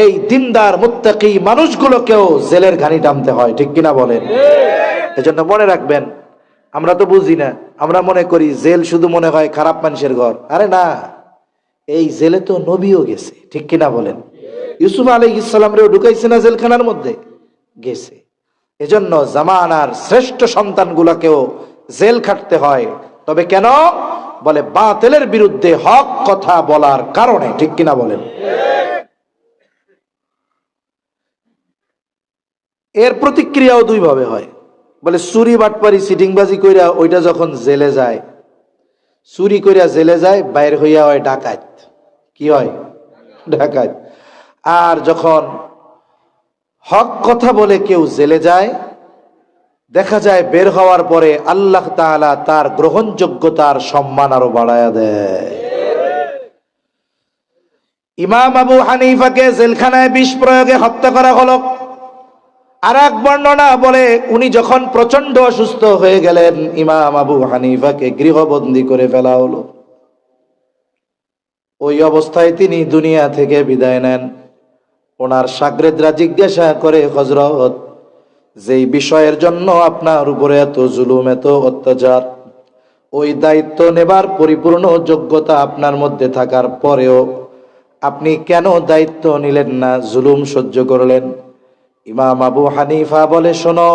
এই দিনদার মুত্তাকি মানুষগুলোকেও জেলের ঘানি টানতে হয়, ঠিক কিনা বলেন? এজন্য মনে রাখবেন, আমরা তো বুঝি না, আমরা মনে করি জেল শুধু মনে হয় খারাপ মানুষের ঘর। আরে না, এই জেলে তো নবীও গেছে, ঠিক কিনা বলেন? ইউসুফ আলাইহিস সালামরেও ঢুকাইছে না জেলখানার মধ্যে? গেছে। এজন্য জামানার শ্রেষ্ঠ সন্তানগুলোকেও জেল খাটতে হয়। তবে কেন? বলে বাতিলের বিরুদ্ধে হক কথা বলার কারণে, ঠিক কিনা বলেন? এর প্রতিক্রিয়াও দুই ভাবে হয়। বলে চুরি বাটপারি সিটিংবাজি কইরা ওইটা যখন জেলে যায়, চুরি কইরা জেলে যায়, বাইর হইয়া হয় ডাকাত। কি হয়? ডাকাত। আর যখন হক কথা বলে কেউ জেলে যায়, দেখা যায় বের হওয়ার পরে আল্লাহ তাআলা তার গ্রহণযোগ্যতার সম্মান আরো বাড়ায়া দেয়। ইমাম আবু হানিফাকে জেলখানায় বিষ প্রয়োগে হত্যা করা হলো। আর এক বর্ণনা বলে উনি যখন প্রচন্ড অসুস্থ হয়ে গেলেন, ইমাম আবু হানিফাকে গৃহবন্দী করে ফেলা হলো। ওই অবস্থায় তিনি দুনিয়া থেকে বিদায় নেন। ওনার শাগরেদরা জিজ্ঞাসা করে, হযরত, যেই বিষয়ের জন্য আপনার উপরে এত জুলুম, এত অত্যাচার, ওই দায়িত্ব নেবার পরিপূর্ণ যোগ্যতা আপনার মধ্যে থাকার পরেও আপনি কেন দায়িত্ব নিলেন না, জুলুম সহ্য করলেন? ইমাম আবু হানিফা বলে, শোনো,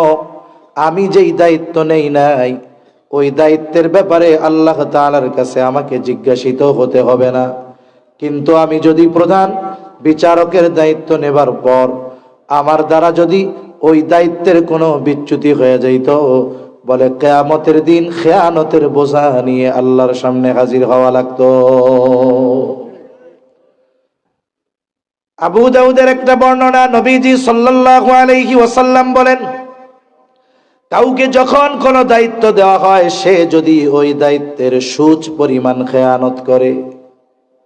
আমি যেই দায়িত্ব নেই নাই, ওই দায়িত্বের ব্যাপারে আল্লাহ তাআলার কাছে আমাকে জিজ্ঞাসিত হতে হবে না। কিন্তু আমি যদি প্রধান বিচারকের দায়িত্ব নেবার পর আমার দ্বারা যদি ওই দায়িত্বের কোনো বিচ্যুতি হয়ে যাইত, বলে কিয়ামতের দিন খেয়ানতের বোঝা নিয়ে আল্লাহর সামনে হাজির হওয়া লাগতো। আবু দাউদের একটা বর্ণনা, নবীজি সাল্লাল্লাহু আলাইহি ওয়াসাল্লাম বলেন, কাউকে যখন কোনো দায়িত্ব দেওয়া হয়, সে যদি ওই দায়িত্বের সুচ পরিমাণ খেয়ানত করে,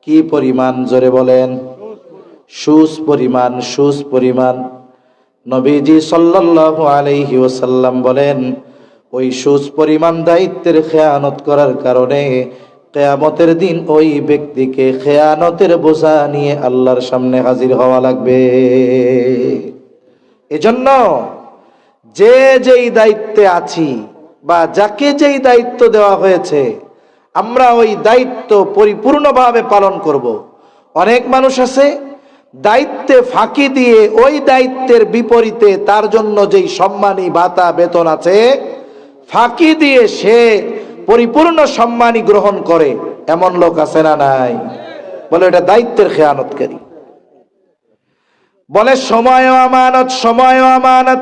কি পরিমাণ জোরে বলেন? সুচ পরিমাণ। নবীজি সাল্লাল্লাহু আলাইহি ওয়াসাল্লাম বলেন, ওই সুচ পরিমাণ দায়িত্বের খেয়ানত করার কারণে কিয়ামতের দিন ওই ব্যক্তিকে খেয়ানতের বোঝা নিয়ে আল্লাহর সামনে হাজির হওয়া লাগবে। এজন্য যে যেই দায়িত্বে আছি বা যাকে যেই দায়িত্ব দেওয়া হয়েছে, আমরা ওই দায়িত্ব পরিপূর্ণভাবে পালন করব। অনেক মানুষ আছে দায়িত্বে ফাঁকি দিয়ে ওই দায়িত্বের বিপরীতে তার জন্য যেই সম্মানী ভাতা বেতন আছে, ফাঁকি দিয়ে সে পরিপূর্ণ সম্মানী গ্রহণ করে। এমন লোক আছে না নাই? বলে এটা দায়িত্বের খেয়ানতকারী। বলে সময় আমানত, সময় আমানত।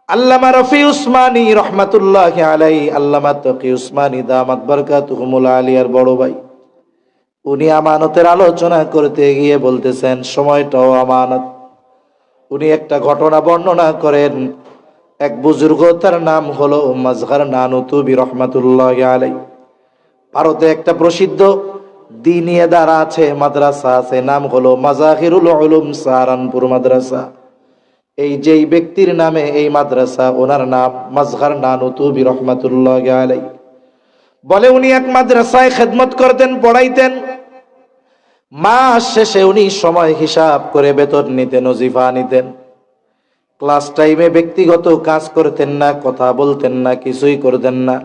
আল্লামা রফি উসমানী রহমাতুল্লাহি আলাইহি, আল্লামা তকি উসমানী দামাত বারকাতুহুমুল আলিয়ার বড় ভাই, উনি আমানতের আলোচনা করতে গিয়ে বলতেছেন সময়টাও আমানত। উনি একটা ঘটনা বর্ণনা করেন। এক বুজুর্গ, তার নাম হলো মাজহার নানুতুবি রহমাতুল্লাহি আলাইহি। ভারতে একটা প্রসিদ্ধ দ্বীনি ইদারা আছে, মাদ্রাসা আছে, নাম হলো মাজাহিরুল উলুম সাহারানপুর মাদ্রাসা। এই যেই ব্যক্তির নামে এই মাদ্রাসা, ওনার নাম মাজহার নানুতুবি রহমাতুল্লাহি আলাইহি। বলে উনি এক মাদ্রাসায় খেদমত করতেন, পড়াইতেন। মাস শেষে উনি সময় হিসাব করে বেতন নিতেন, ওজিফা নিতেন। ক্লাস টাইমে ব্যক্তিগত কাজ করতেন না, কথা বলতেন না, কিছুই করতেন না।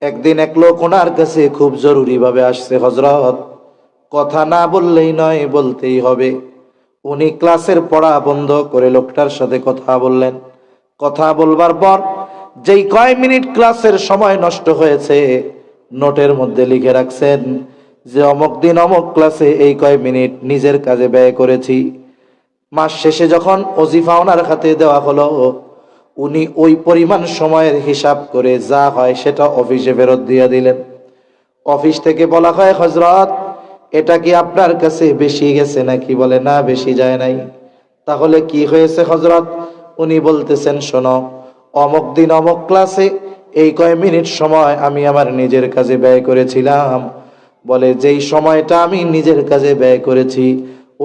একদিন এক লোক ওনার কাছে খুব জরুরি ভাবে আসছে, হযরত কথা না বললেই নয়, বলতেই হবে। উনি ক্লাসের পড়া বন্ধ করে লোকটার সাথে কথা বললেন। কথা বলবার পর যেই কয় মিনিট ক্লাসের সময় নষ্ট হয়েছে, নোটের মধ্যে লিখে রাখছেন যে অমুক দিন অমুক ক্লাসে এই কয় মিনিট নিজের কাজে ব্যয় করেছি। মাস শেষে যখন ওজিফা ওনার হাতে দেওয়া হলো, উনি ওই পরিমাণ সময়ের হিসাব করে যা হয় সেটা অফিসে ফেরত দিয়ে দিলেন। অফিস থেকে বলা হয়, হযরত এটা কি আপনার কাছে বেশি গেছে নাকি? বলে না, বেশি যায় নাই। তাহলে কি হয়েছে হযরত? উনি বলতেছেন, শোনো, অমুক দিন অমুক ক্লাসে এই কয় মিনিট সময় আমি আমার নিজের কাজে ব্যয় করেছিলাম। বলে যেই সময়টা আমি নিজের কাজে ব্যয় করেছি,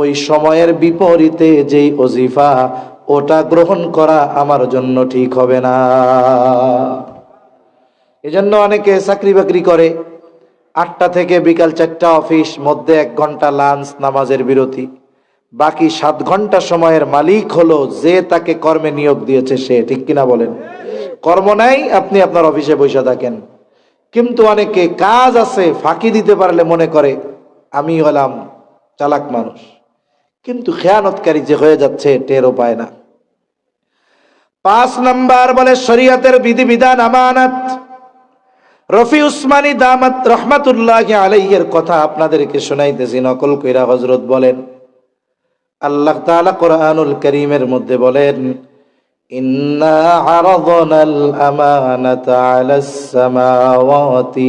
ওই সময়ের বিপরীতে যেই ওজিফা, ওটা গ্রহণ করা আমার জন্য ঠিক হবে না। এজন্য অনেকে চাকরি বাকরি করে, 8টা থেকে বিকাল 4টা অফিস, মধ্যে 1 ঘন্টা লাঞ্চ, নামাজের বিরতি। বাকি 7 ঘন্টা সময়ের মালিক হলো যে তাকে কর্মে নিয়োগ দিয়েছে সে, ঠিক কিনা বলেন? কর্ম নাই, আপনি আপনার অফিসে বসে থাকেন। কিন্তু অনেকে কাজ আছে, ফাঁকি দিতে পারলে মনে করে আমি হলাম চালাক মানুষ, কিন্তু খেয়ানতকারী যে হয়ে যাচ্ছে টেরও পায় না। 5 নাম্বার বলে শরীয়তের বিধিবিধান আমানত। রফি উসমানী দামাত রহমাতুল্লাহি আলাইহির কথা আপনাদেরকে শোনাইতেছি নকল কইরা। হযরত বলেন, আল্লাহ তাআলা কোরআনুল কারীমের মধ্যে বলেন, ইন্না আরাদনাল আমানাতা আলাস সামাওয়াতি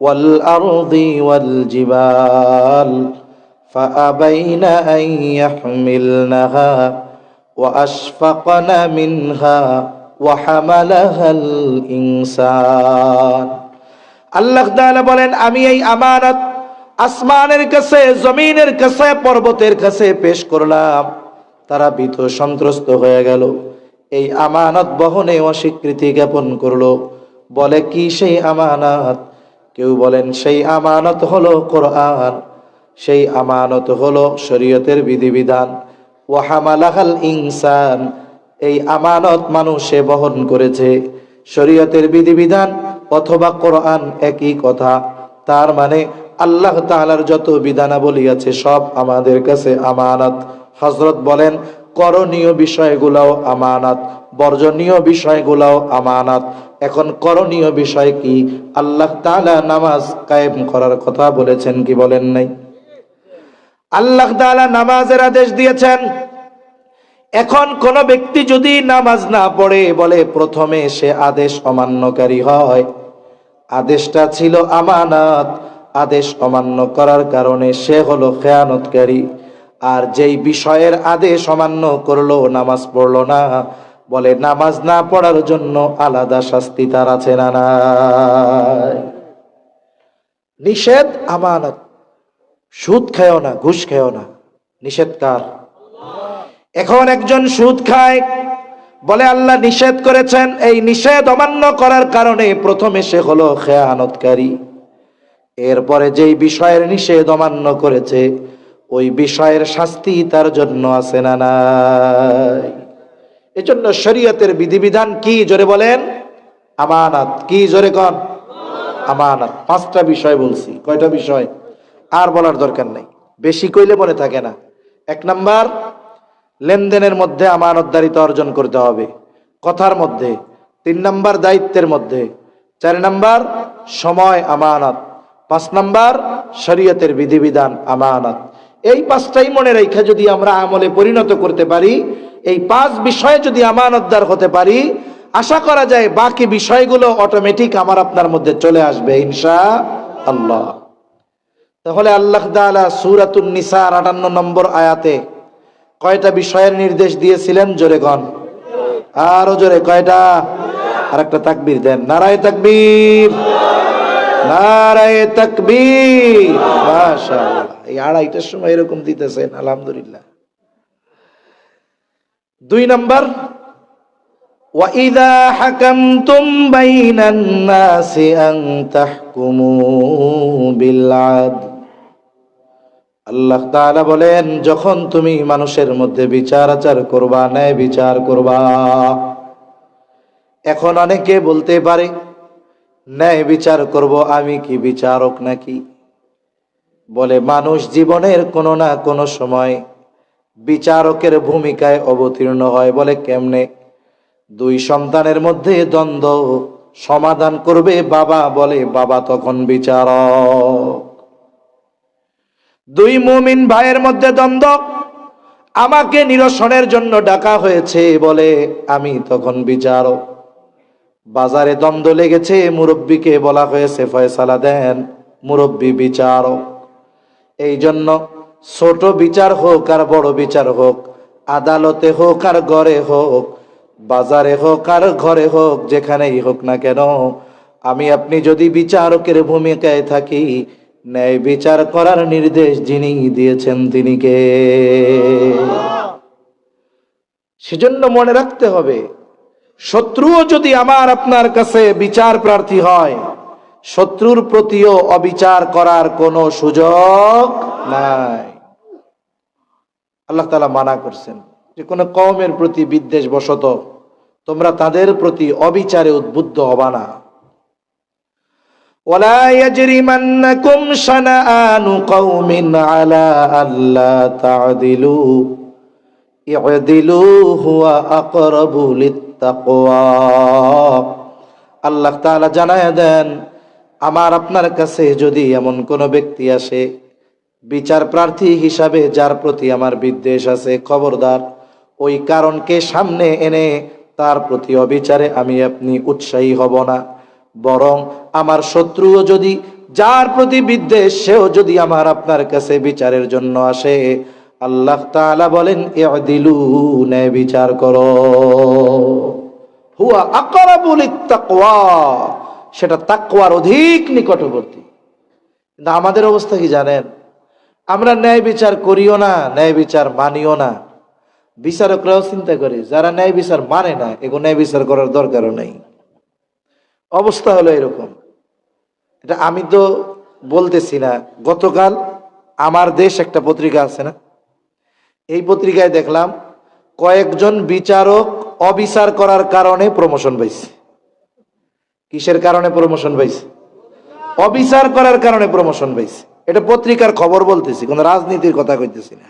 ওয়াল আরদি ওয়াল জিবাল ফাআবাইনা আন ইয়াহমিলনাহা ওয়া আশফাকনা মিনহা ওয়া হামালাহাল ইনসান। আল্লাহ তাআলা বলেন, আমি এই আমানত আসমানের কাছে, জমিনের কাছে, পর্বতের কাছে পেশ করলাম। তারা ভীত সন্ত্রস্ত হয়ে গেল, এই আমানত বহনে অস্বীকৃতি জ্ঞাপন করলো। বলে কি সেই আমানত? কেউ বলেন সেই আমানত হলো কোরআন, সেই আমানত হলো শরীয়তের বিধিবিধান। ওয়া হামালাহাল ইনসান, এই আমানত মানুষে বহন করেছে। শরীয়তের বিধিবিধান অথবা কোরআন একই কথা। তার মানে আল্লাহ তাআলার যত বিধানাবলী আছে সব আমাদের কাছে আমানত। হযরত বলেন, করণীয় বিষয়গুলোও আমানত, বর্জনীয় বিষয়গুলোও আমানত। এখন করণীয় বিষয় কি? আল্লাহ তাআলা নামাজ কায়েম করার কথা বলেছেন কি বলেন নাই? আল্লাহ তাআলা নামাজের আদেশ দিয়েছেন। এখন কোন ব্যক্তি যদি নামাজ না পড়ে, বলে প্রথমে সে আদেশ অমান্যকারী হয়। আদেশটা ছিল আমানত, আদেশ অমান্য করার কারণে সে হলো খেয়ানতকারী। আর যেই বিষয়ের আদেশ অমান্য করলো, নামাজ পড়লো না, বলে নামাজ না পড়ার জন্য আলাদা শাস্তি তার আছে না নাই? নিষেধ আমানত। সুদ খায়ও না, ঘুষ খায়ও না, নিষেধ কার? এখন একজন সুদ খায়, বলে আল্লাহ নিষেধ করেছেন, এই নিষেধ অমান্য করার কারণে প্রথমে সে হলো খেয়ানতকারী। এরপরে যেই বিষয়ের নিষেধ অমান্য করেছে ওই বিষয়ের শাস্তি তার জন্য আছে না নাই? এজন্য শরীয়তের বিধিবিধান কি, জোরে বলেন? আমানত। কি জোরে কন? আমানত। 5টা বিষয় বলছি। কয়টা বিষয়? আর বলার দরকার নেই, বেশি কইলে মনে থাকে না। 1 নাম্বার, লেনদেনের মধ্যে আমানতদারিতা অর্জন করতে হবে, কথার মধ্যে। 3 নাম্বার, দায়িত্বের মধ্যে। 4 নাম্বার, সময় আমানত। 5 নাম্বার, শরীয়তের বিধিবিধান আমানত। এই 5টাই মনে রেখে যদি আমরা আমলে পরিণত করতে পারি, এই 5 বিষয়ে যদি আমানতদার হতে পারি, আশা করা যায় বাকি বিষয়গুলো অটোমেটিক আমার আপনার মধ্যে চলে আসবে ইনশাআল্লাহ। তাহলে আল্লাহ তাআলা সূরাতুন নিসার 58 নম্বর আয়াতে কয়টা বিষয়ের নির্দেশ দিয়েছিলেন? জোরে কন, আরো জোরে, কয়টা? আরেকটা তাকবীর দেন, নারায়ে তাকবীর, নারায়ে তাকবীর। মাশাআল্লাহ, এই 2:30টার সময় এরকম দিতেছেন, আলহামদুলিল্লাহ। 2 নাম্বার, وَإِذَا حَكَمْتُمْ بَيْنَ النَّاسِ أَن تَحْكُمُوا بِالْعَدْلِ। আল্লাহ তাআলা বলেন, যখন তুমি মানুষের মধ্যে বিচার আচার করবা, ন্যায় বিচার করবা। এখন অনেকে বলতে পারে, ন্যায় বিচার করব, আমি কি বিচারক নাকি? বলে মানুষ জীবনের কোনো না কোনো সময় বিচারকের ভূমিকায় অবতীর্ণ হয়। বলে কেমনে? 2 সন্তানের মধ্যে দ্বন্দ্ব সমাধান করবে বাবা, বলে বাবা তখন বিচারক। 2 মুমিন ভাইয়ের মধ্যে দ্বন্দ্ব, আমাকে নিরসনের জন্য ডাকা হয়েছে, বলে আমি তখন বিচারক। বাজারে দ্বন্দ্ব লেগেছে, মুরব্বীকে বলা হয়েছে ফয়সালা দেন, মুরব্বী বিচারক। এই জন্য ছোট বিচার হোক আর বড় বিচার হোক, আদালতে হোক আর ঘরে হোক, বাজারে হোক আর ঘরে হোক, যেখানেই হোক না কেন, আমি আপনি যদি বিচারকের ভূমিকায় থাকি, ন্যায় বিচার করার নির্দেশ যিনি দিয়েছেন তিনি কে? সেজন্য মনে রাখতে হবে, শত্রুও যদি আমার আপনার কাছে বিচার প্রার্থী হয়, শত্রুর প্রতিও অবিচার করার কোনো সুযোগ নাই। আল্লাহ তাআলা মানা করছেন যে কোনো কওমের প্রতি বিদ্বেষ বশত তোমরা তাদের প্রতি অবিচারে উদ্বুদ্ধ হবা না। ওয়ালা ইয়াজরিমান্নাকুম শানাআনু কওমিন আলা আল্লা তা'দিলু ই'দিলু হুয়া আকরাবু লিত্তাকওয়া। আল্লাহ তাআলা জানায়া দেন, আমার আপনার কাছে যদি এমন কোন ব্যক্তি আসে বিচার প্রার্থী হিসাবে, যার প্রতি আমার বিদ্বেষ আছে, খবরদার ওই কারণকে সামনে এনে তার প্রতি অবিচারে আমি আপনি উৎসাহী হব না। বরং আমার শত্রুও যদি, যার প্রতি বিদ্বেষ, সেও যদি আমার আপনার কাছে বিচারের জন্য আসে, আল্লাহ তাআলা বলেন ই'দিলু, ন্যায় বিচার করো। হুয়া আকরাবু লিত্তাকওয়া, সেটা তাকওয়ার অধিক নিকটবর্তী। কিন্তু আমাদের অবস্থা কি জানেন? আমরা ন্যায় বিচার করিও না, ন্যায় বিচার মানিও না। বিচারকরাও চিন্তা করে যারা ন্যায় বিচার মানে না, এগো ন্যায় বিচার করার দরকারও নেই। অবস্থা হলো এরকম। এটা আমি তো বলতেছি না, গতকাল আমার দেশ একটা পত্রিকা আছে না, এই পত্রিকায় দেখলাম কয়েকজন বিচারক অবিচার করার কারণে প্রমোশন পাইছে। কিসের কারণে প্রমোশন পাইছে? অবিচার করার কারণে প্রমোশন পাইছে। এটা পত্রিকার খবর বলতেছি, কোন রাজনীতির কথা কইতেছি না,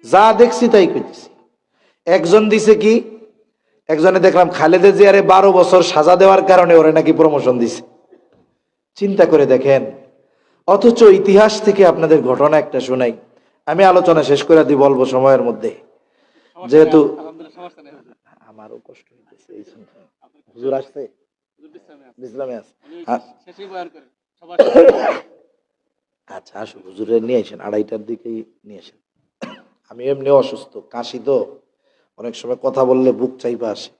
যা দেখছি তাই কইতেছি। একজন দিছে কি, একজনে দেখলাম খালেদা জিয়ারে 12 বছর সাজা দেওয়ার কারণে ওরে নাকি প্রমোশন দিছে। চিন্তা করে দেখেন। অথচ ইতিহাস থেকে আপনাদের ঘটনা একটা শোনাই, আমি আলোচনা শেষ করে দিব অল্প সময়ের মধ্যে, যেহেতু আমারও কষ্ট হইতেছে। এই হুজুর আসছে, বিশ্রামে আছে। আচ্ছা আসো, হুজুরে নিয়ে আসেন, 2:30টার দিকেই নিয়ে আসেন। আমি এমনি অসুস্থ, কাশি তো, অনেক সময় কথা বললে বুক চাইবা আসে।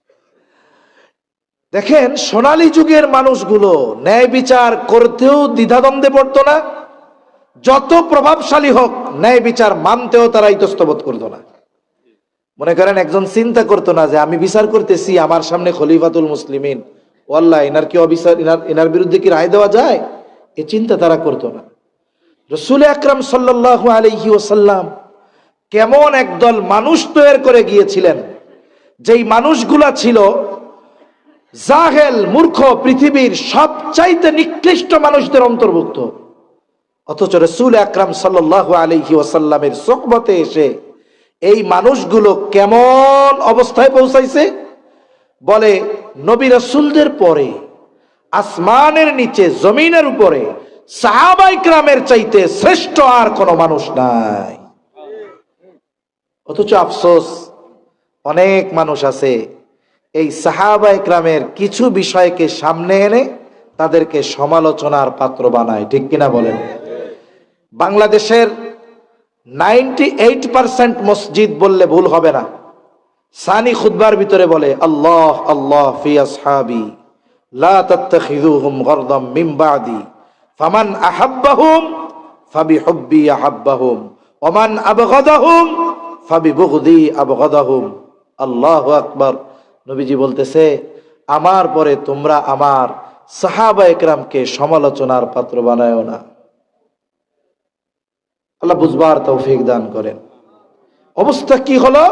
দেখেন, সোনালী যুগের মানুষগুলো ন্যায় বিচার করতেও দ্বিধাদ্বন্দ্বে পড়তো না, যত প্রভাবশালী হোক ন্যায় বিচার মানতেও তারা ইতস্তত করতো না। মনে করেন একজন চিন্তা করতো না যে আমি বিচার করতেছি, আমার সামনে খলিফাতুল মুসলিমিন, ওয়াল্লাহ এনার কি অবিচার, এনার বিরুদ্ধে কি রায় দেওয়া যায়, এ চিন্তা তারা করতো না। রাসূল আকরাম সাল্লাল্লাহু আলাইহি ওয়াসাল্লাম কেমন একদল মানুষ তৈরি করে গিয়েছিলেন, যেই মানুষগুলা ছিল জাহেল, মূর্খ, পৃথিবীর সবচাইতে নিকৃষ্ট মানুষদের অন্তর্ভুক্ত। অথচ রাসূল আকরাম সাল্লাল্লাহু আলাইহি ওয়াসাল্লামের সোহবতে এসে এই মানুষগুলো কেমন অবস্থায় পৌঁছাইছে, বলে নবী রাসূলদের পরে আসমানের নিচে জমিনের উপরে সাহাবায়ে কেরামের চাইতে শ্রেষ্ঠ আর কোনো মানুষ নাই। অথচ আফসোস, অনেক মানুষ আছে এই সাহাবায়ে কেরামের কিছু বিষয়কে সামনে এনে তাদেরকে সমালোচনার পাত্র বানায়, ঠিক কিনা বলেন? বাংলাদেশের 98% মসজিদ বললে ভুল হবে না, সানি খুতবার ভিতরে বলে আল্লাহ আল্লাহ ফি আসহাবি লা তাত্তাখিযুহুম গরদাম মিন বাদি ফামান আহাব্বাহুম ফাবিহুব্বি আহাব্বাহুম ওয়া মান আবগাদাহুম ফাবিবুগদি আবগাদাহুম। আল্লাহু আকবার। নবীজি বলতেছে, আমার পরে তোমরা আমার সাহাবায়ে কেরামকে সমালোচনার পাত্র বানায়ো না। আল্লাহ বুঝবার তৌফিক দান করেন। অবস্থা কি হলো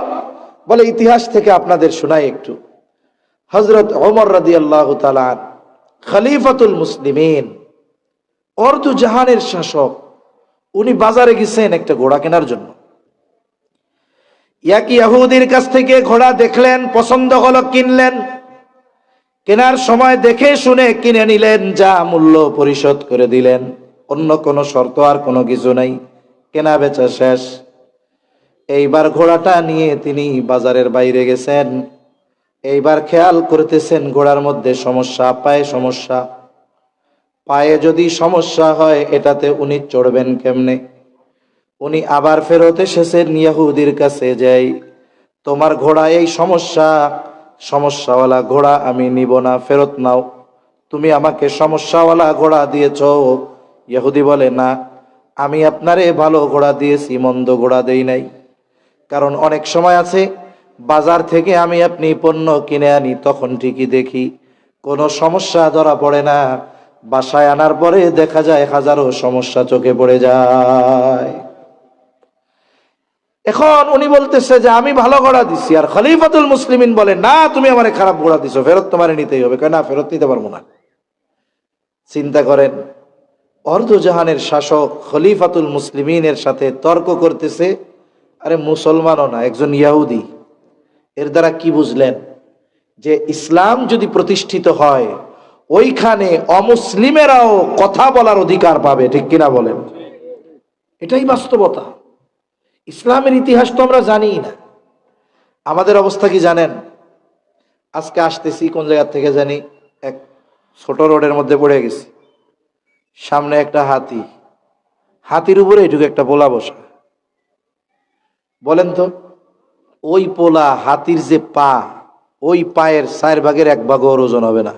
বলে, ইতিহাস থেকে আপনাদের শোনাই একটু। হযরত ওমর রাদিয়াল্লাহু তাআলা খলিফাতুল মুসলিমিন, অর্ধ জাহানের শাসক, উনি বাজারে গেছেন একটা ঘোড়া কেনার জন্য। এক ইহুদির কাছ থেকে ঘোড়া দেখলেন, পছন্দ হলো, কিনলেন। কেনার সময় দেখে শুনে কিনে নিলেন, যা মূল্য পরিশোধ করে দিলেন, অন্য কোনো শর্ত আর কোনো কিছু নাই, কেনা বেচা শেষ। এইবার ঘোড়াটা নিয়ে তিনি বাজারের বাইরে গেছেন। এইবার খেয়াল করতেছেন ঘোড়ার মধ্যে সমস্যা, পায়ে সমস্যা। পায়ে যদি সমস্যা হয় এটাতে উনি চড়বেন কেমনে? উনি আবার ফেরত এসেছেন ইহুদির কাছে, যাই তোমার ঘোড়া এই সমস্যা, সমস্যাওয়ালা ঘোড়া আমি নিব না, ফেরত নাও। তুমি আমাকে সমস্যাওয়ালা ঘোড়া দিয়েছ। ইহুদি বলে, না, আমি আপনারে ভালো ঘোড়া দিয়েছি, মন্দ ঘোড়া দেই নাই। কারণ অনেক সময় আছে বাজার থেকে আমি আপনি পণ্য কিনে আনি, তখন ঠিকই দেখি কোনো সমস্যা ধরা পড়ে না, বাসায় আনার পরে দেখা যায় হাজারো সমস্যা চোখে পড়ে যায়। এখন উনি বলতেছে যে আমি ভালো ঘোড়া দিছি, আর খলিফাতুল মুসলিমিন বলে, না, তুমি আমারে খারাপ ঘোড়া দিছো, ফেরত তোমারে নিতেই হবে। কয়, না, ফেরত নিতে পারবো না। চিন্তা করেন, অর্ধজাহানের শাসক খলিফাতুল মুসলিমিনের সাথে তর্ক করতেছে, আরে মুসলমানও না, একজন ইহুদি। এর দ্বারা কি বুঝলেন? যে ইসলাম যদি প্রতিষ্ঠিত হয় ওইখানে অমুসলিমেরাও কথা বলার অধিকার পাবে, ঠিক কিনা বলেন? এটাই বাস্তবতা। ইসলামের ইতিহাস তো আমরা জানি না। আমাদের অবস্থা কি জানেন? আজকে আসতেছি কোন জায়গা থেকে জানি, এক ছোট রোডের মধ্যে পড়ে গেছি, সামনে একটা হাতি, হাতির উপরে এটুকু একটা পোলা বসা। বলেন তো, ওই পোলা, হাতির যে পা, ওই পায়ের 4 ভাগের 1 ভাগ ওর ওজন হবে না।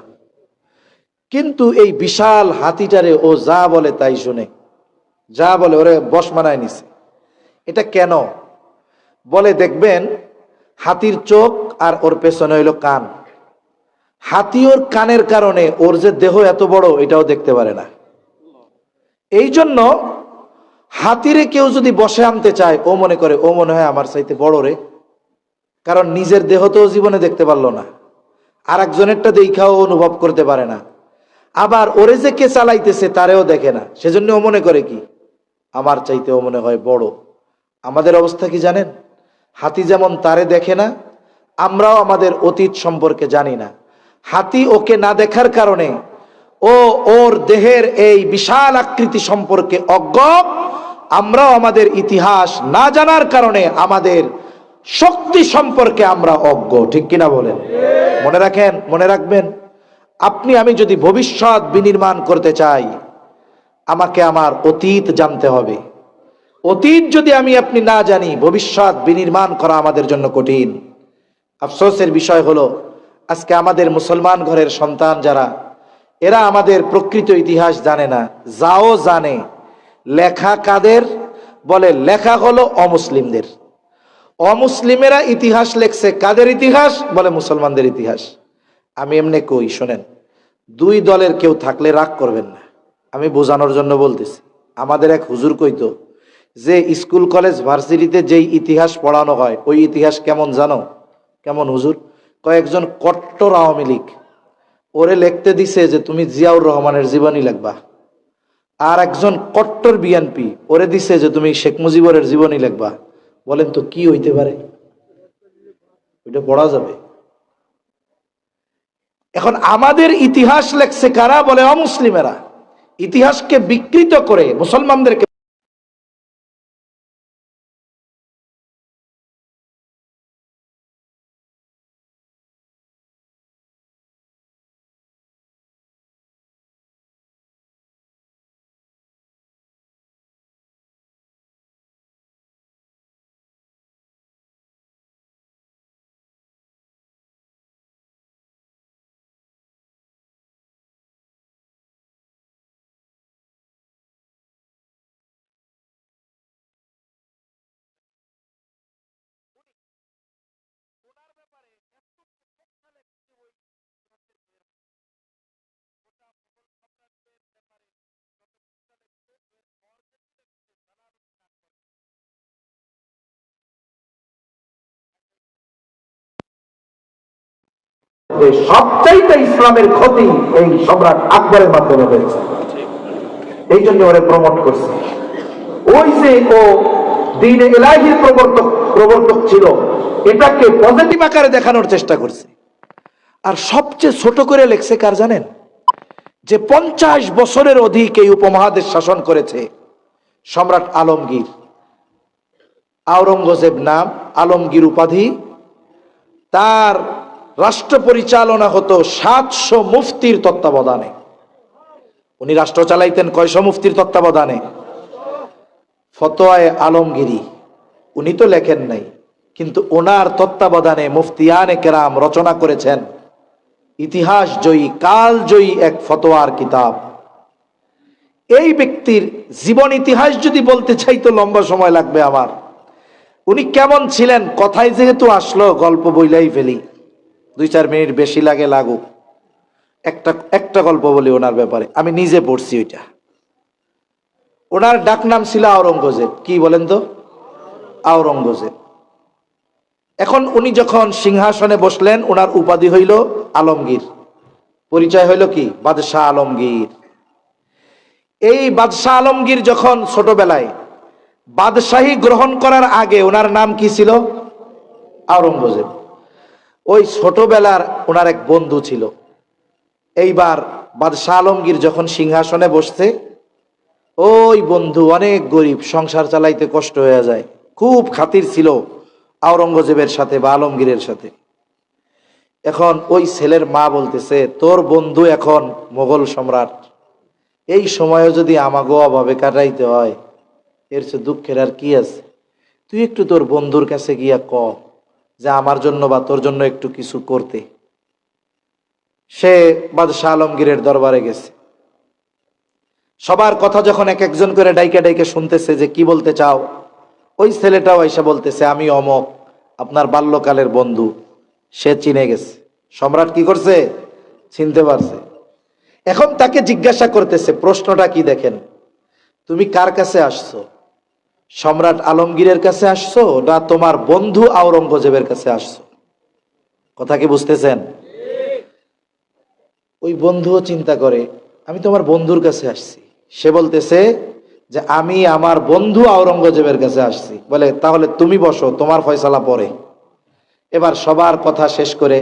কিন্তু এই বিশাল হাতিটারে ও যা বলে তাই শুনে, যা বলে ওরে বশ মানায় নিছে। এটা কেন? বলে, দেখবেন হাতির চোখ আর ওর পেছনে হইল কান। হাতি ওর কানের কারণে ওর যে দেহ এত বড় এটাও দেখতে পারে না। এই জন্য হাতিরে কেউ যদি বসে আনতে চায়, ও মনে করে ও মনে হয় আমার চাইতে বড় রে, কারণ নিজের দেহ তো জীবনে দেখতে পারলো না, আর একজনেরটা দেখাও অনুভব করতে পারে না। আবার ওরে যে কে চালাইতেছে তারেও দেখে না, সেজন্য ও মনে করে কি আমার চাইতে ও মনে হয় বড়। আমাদের অবস্থা কি জানেন? হাতি যেমন তারে দেখে না, আমরাও আমাদের অতীত সম্পর্কে জানি না। হাতি ওকে না দেখার কারণে ও ওর দেহের এই বিশাল আকৃতি সম্পর্কে অজ্ঞ। আমরাও আমাদের ইতিহাস না জানার কারণে আমাদের শক্তি সম্পর্কে আমরা অজ্ঞ, ঠিক কিনা বলেন? মনে রাখেন, মনে রাখবেন, আপনি আমি যদি ভবিষ্যৎ বিনির্মাণ করতে চাই, আমাকে আমার অতীত জানতে হবে। অতীত যদি আমি আপনি না জানি, ভবিষ্যৎ বিনির্মাণ করা আমাদের জন্য কঠিন। আফসোসের বিষয় হলো আজকে আমাদের মুসলমান ঘরের সন্তান যারা, এরা আমাদের প্রকৃত ইতিহাস জানে না। যাও জানে, লেখা কাদের বলে? লেখা হলো অমুসলিমদের। অমুসলিমেরা ইতিহাস লেখছে, কাদের ইতিহাস বলে? মুসলমানদের ইতিহাস। আমি এমনি কই, শোনেন, দুই দলের কেউ থাকলে রাগ করবেন না, আমি বোঝানোর জন্য বলতেছি। আমাদের এক হুজুর কইতো যে স্কুল কলেজ ভার্সিটিতে যেই ইতিহাস পড়ানো হয় ওই ইতিহাস কেমন জানো? কেমন হুজুর? কয়েকজন কট্টর আওয়ামী লীগ ওরে লিখতে দিছে যে তুমি জিয়াউর রহমানের জীবনী লিখবা, আর একজন কট্টর বিএনপি ওরে দিছে যে তুমি শেখ মুজিবুরের জীবনী লিখবা। বলেন তো কি হইতে পারে? ওইটা পড়া যাবে? এখন আমাদের ইতিহাস লেখছে কারা বলে? অমুসলিমেরা। ইতিহাসকে বিকৃত করে মুসলমানদেরকে সবচাইতে ইসলামের ক্ষতি এই সম্রাট আকবরের মাধ্যমে হয়েছে। এই জন্য ওরে প্রমোট করছে। ওই যে ও দ্বীন-এ ইলাহির প্রবর্তক ছিল, এটাকে পজিটিভ আকারে দেখানোর চেষ্টা করছে। আর সবচেয়ে ছোট করে লেখছে কার জানেন? যে 50 বছরের অধিক এই উপমহাদেশ শাসন করেছে সম্রাট আলমগীর। আওরঙ্গজেব নাম, আলমগীর উপাধি। তার রাষ্ট্র পরিচালনা হতো 700 মুফতির তত্ত্বাবধানে। উনি রাষ্ট্র চালাইতেন কয়শো মুফতির তত্ত্বাবধানে? ফতোয়ায়ে আলমগীরি উনি তো লেখেন নাই, কিন্তু ওনার তত্ত্বাবধানে মুফতিয়ানে কেরাম রচনা করেছেন ইতিহাস জয়ী, কাল জয়ী এক ফতোয়ার কিতাব। এই ব্যক্তির জীবন ইতিহাস যদি বলতে চাই তো লম্বা সময় লাগবে আমার। উনি কেমন ছিলেন কথায় যেহেতু আসলো, গল্প বইলাই ফেলি, 2-4 মিনিট বেশি লাগে লাগুক। একটা গল্প বলি ওনার ব্যাপারে, আমি নিজে পড়ছি ওইটা। ওনার ডাকনাম ছিল আওরঙ্গজেব। কি বলেন তো? আওরঙ্গজেব। এখন উনি যখন সিংহাসনে বসলেন, ওনার উপাধি হইল আলমগীর। পরিচয় হইল কি? বাদশাহ আলমগীর। এই বাদশাহ আলমগীর যখন ছোটবেলায় বাদশাহী গ্রহণ করার আগে ওনার নাম কি ছিল? আওরঙ্গজেব। ওই ছোটবেলার ওনার এক বন্ধু ছিল। এইবার বাদশাহ আলমগীর যখন সিংহাসনে বসছে, ওই বন্ধু অনেক গরিব, সংসার চালাইতে কষ্ট হয়ে যায়, খুব খাতির ছিল আওরঙ্গজেবের সাথে বা আলমগীরের সাথে। এখন ওই ছেলের মা বলতেছে, তোর বন্ধু এখন মোগল সম্রাট, এই সময়ও যদি আমাগো অভাবে কাটাইতে হয়, এর চেয়ে দুঃখের আর কি আছে? তুই একটু তোর বন্ধুর কাছে গিয়া ক যে আমার জন্য বা তোর জন্য একটু কিছু করতে। সে বাদশাহ আলমগীরের দরবারে গেছে। সবার কথা যখন এক একজন করে ডাইকে ডাইকে শুনতেছে যে কি বলতে চাও, ওই ছেলেটাও এসে বলতেছে, আমি অমক, আপনার বাল্যকালের বন্ধু। সে চিনে গেছে। সম্রাট কি করছে? চিনতে পারছে। এখন তাকে জিজ্ঞাসা করতেছে, প্রশ্নটা কি দেখেন, তুমি কার কাছে আসছো? সম্রাট আলমগীরের কাছে আসছো না তোমার বন্ধু আওরঙ্গজেবের কাছে আসছো? কথা কি বুঝতেছেন? ওই বন্ধুও চিন্তা করে, আমি তোমার বন্ধুর কাছে আসছি। সে বলতেছে যে আমি আমার বন্ধু আওরঙ্গজেবের কাছে আসছি। বলে তাহলে তুমি বসো, তোমার ফয়সালা পরে। এবার সবার কথা শেষ করে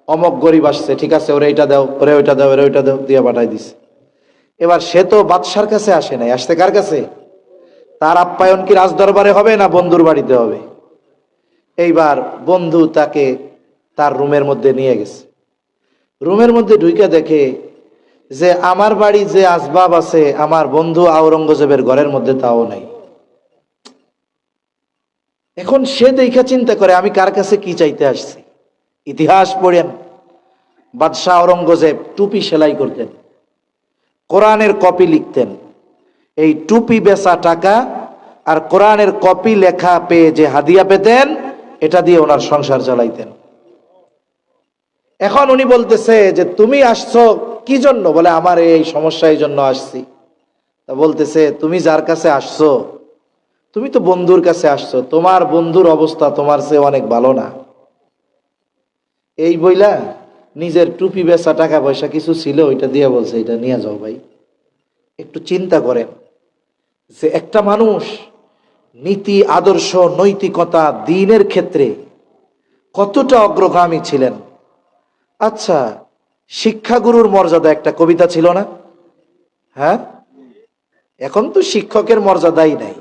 অমক গরিব আসছে, ঠিক আছে ওরে এটা দাও, ওরে ওইটা দাও, ওরে ওইটা দাও, দিয়ে পাঠাই দিছে। এবার সে তো বাদশার কাছে আসে নাই, আসতে কার কাছে? তার আপ্যায়ন কি রাজদরবারে হবে না বন্ধুর বাড়িতে হবে? এইবার বন্ধু তাকে তার রুমের মধ্যে নিয়ে গেছে। রুমের মধ্যে ঢুইকা দেখে যে আমার বাড়ি যে আসবাব আছে আমার বন্ধু আওরঙ্গজেবের ঘরের মধ্যে তাও নাই। এখন সে দেখা চিন্তা করে, আমি কার কাছে কি চাইতে আসছি? ইতিহাস পড়েন, বাদশাহ আওরঙ্গজেব টুপি সেলাই করতেন, কোরআনের কপি লিখতেন। এই টুপি বেচা টাকা আর কোরআনের কপি লেখা পেয়ে যে হাদিয়া পেতেন, এটা দিয়ে ওনার সংসার চালাইতেন। এখন উনি বলতেছে যে তুমি আসছো কি জন্য? বলে আমার এই সমস্যা, এই জন্য আসছি। তা বলতেছে তুমি যার কাছে আসছো, তুমি তো বন্ধুর কাছে আসছো, তোমার বন্ধুর অবস্থা তোমার চেয়ে অনেক ভালো না। এই বইলা নিজের টুপি বেচা টাকা পয়সা কিছু ছিল, ওইটা দিয়ে বলছে এটা নিয়ে যাও ভাই। একটু চিন্তা করেন যে একটা মানুষ নীতি আদর্শ নৈতিকতা দ্বীনের ক্ষেত্রে কতটা অগ্রগামী ছিলেন। আচ্ছা, শিক্ষাগুরুর মর্যাদা একটা কবিতা ছিল না? হ্যাঁ, এখন তো শিক্ষকের মর্যাদাই নাই।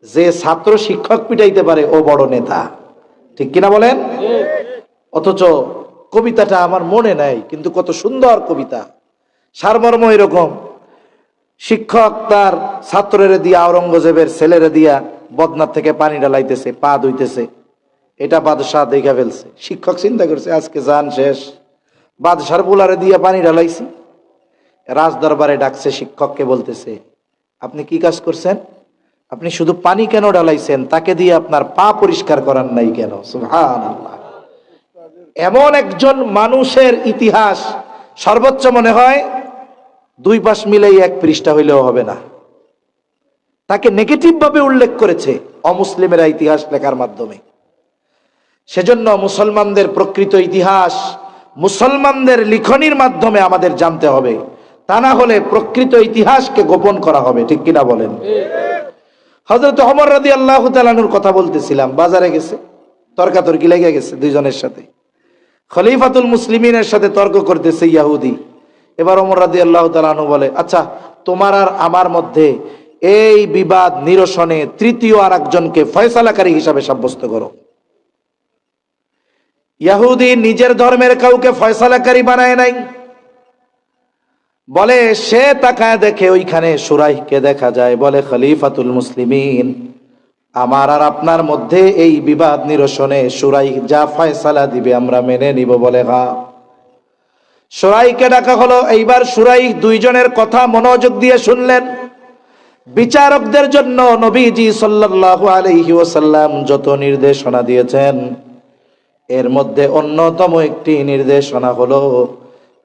যে ছাত্র শিক্ষক পিটাইতে পারে ও বড় নেতা, ঠিক কিনা বলেন? অথচ কবিতাটা আমার মনে নাই, কিন্তু কত সুন্দর কবিতা। সারমর্ম এরকম, শিক্ষক তার ছাত্রের দিয়া, আওরঙ্গজেবের ছেলেরে দিয়া বদনার থেকে পানি ঢালাইতেছে, পা ধুইতেছে। এটা বাদশাহ দেখা ফেলছে। শিক্ষক চিন্তা করছে আজকে জান শেষ, বাদশার বুলারে দিয়া পানি ঢালাইছি। রাজ দরবারে ডাকছে, শিক্ষককে বলতেছে আপনি কি কাজ করছেন? আপনি শুধু পানি কেন ঢালাইছেন, তাকে দিয়ে আপনার পা পরিষ্কার করার নাই কেন? সুবহানাল্লাহ। এমন একজন মানুষের ইতিহাস সর্বোচ্চ মনে হয় 2 পাশ মিলেই 1 পৃষ্ঠা হইলেও হবে না। তাকে নেগেটিভ ভাবে উল্লেখ করেছে অমুসলিমেরা ইতিহাস লেখার মাধ্যমে। সেজন্য মুসলমানদের প্রকৃত ইতিহাস মুসলমানদের লিখনির মাধ্যমে আমাদের জানতে হবে, তা না হলে প্রকৃত ইতিহাসকে গোপন করা হবে, ঠিক কিনা বলেন? হযরত ওমর রাদিয়াল্লাহু তাআলা আনহুর কথা বলতেছিলাম। বাজারে গেছে, তর্কাতর্কি লেগে গেছে দুইজনের সাথে। খলিফাতুল মুসলিমিনের সাথে তর্ক করতেছে ইহুদি। এবার ওমর রাদিয়াল্লাহু তাআলা আনহু বলে, আচ্ছা তোমার আর আমার মধ্যে এই বিবাদ নিরসনে তৃতীয় আর একজনকে ফয়সালাকারী হিসাবে সাব্যস্ত করো। ইহুদি নিজের ধর্মের কাউকে ফয়সালাকারী বানায় নাই। বলে সে তাকায় দেখে ওইখানে শুরাইহকে দেখা যায়। বলে খলিফাতুল মুসলিমিন, আমার আর আপনার মধ্যে এই বিবাদ নিরসনে শুরাইহ যা ফয়সালা দিবে আমরা মেনে নিব। বলে হ্যাঁ। শুরাইহকে ডাকা হলো। এইবার শুরাইহ দুইজনের কথা মনোযোগ দিয়ে শুনলেন। বিচারকদের জন্য নবীজি সাল্লাল্লাহু আলাইহি ওয়াসাল্লাম যত নির্দেশনা দিয়েছেন, এর মধ্যে অন্যতম একটি নির্দেশনা হলো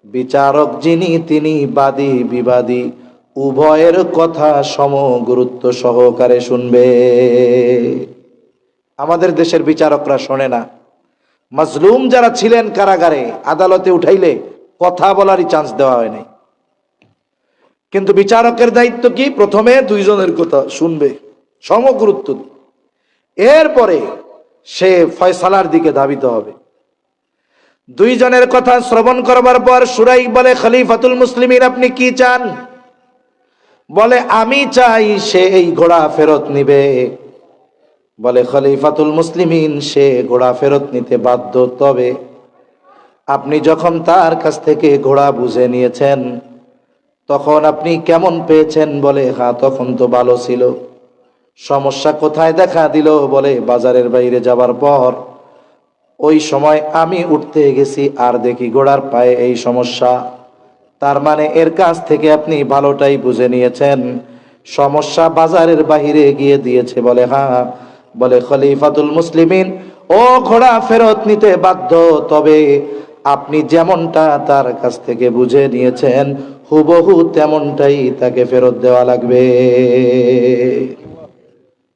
বিচারক যিনি তিনি বাদী বিবাদী উভয়ের কথা সম গুরুত্ব সহকারে শুনবে। আমাদের দেশের বিচারকরা শোনে না। মাজলুম যারা ছিলেন কারাগারে, আদালতে উঠাইলে কথা বলারই চান্স দেওয়া হয় নাই। কিন্তু বিচারকের দায়িত্ব কি? প্রথমে দুইজনের কথা শুনবে, সম গুরুত্ব, এরপরে সে ফয়সালার দিকে ধাবিত হবে। দুইজনের কথা শ্রবণ করবার পর শুরাইহ বলে, খলিফাতুল মুসলিমিন আপনি কি চান? বলে আমি চাই সে এই ঘোড়া ফেরত নিবে। বলে খলিফাতুল মুসলিমিন, সে ঘোড়া ফেরত নিতে বাধ্য, তবে আপনি যখন তার কাছ থেকে ঘোড়া বুঝে নিয়েছেন তখন আপনি কেমন পেয়েছেন? বলে হ্যাঁ, তখন তো ভালো ছিল। সমস্যা কোথায় দেখা দিল? বলে বাজারের বাইরে যাবার পর ওই সময় আমি উঠতে গেছি আর দেখি ঘোড়ার পায়ে এই সমস্যা। তার মানে এর কাছ থেকে আপনি ভালোটাই বুঝে নিয়েছেন, সমস্যা বাজারের বাহিরে গিয়ে দিয়েছে। বলে হ্যাঁ। বলে খলিফাতুল মুসলিমিন, ও ঘোড়া ফেরত নিতে বাধ্য, তবে আপনি যেমনটা তার কাছ থেকে বুঝে নিয়েছেন হুবহু তেমনটাই তাকে ফেরত দেওয়া লাগবে।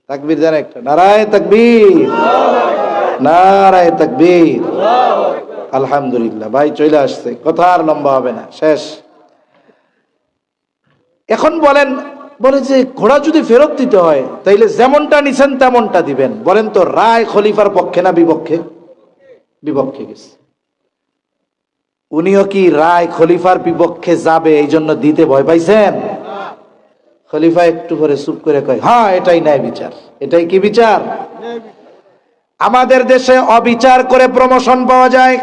তাকবীর দেন একটা, নারায়ে তাকবীর, নারায়ে তাকবীর। আলহামদুলিল্লাহ। ভাই চলে আসছে, কথা আর লম্বা হবে না, শেষ। এখন বলেন, বলে যে ঘোড়া যদি ফেরত দিতে হয় তাইলে যেমনটা নিছেন তেমনটা দিবেন। বলেন তো রায় খলিফার পক্ষে না বিপক্ষে? বিপক্ষে গেছে। উনিও কি রায় খলিফার বিপক্ষে যাবে এই জন্য দিতে ভয় পাইছেন? খলিফা একটু পরে চুপ করে কয়, হ্যাঁ এটাই ন্যায় বিচার। এটাই কি বিচার? আমাদের দেশে অবিচার করে প্রমোশন পাওয়া যায়।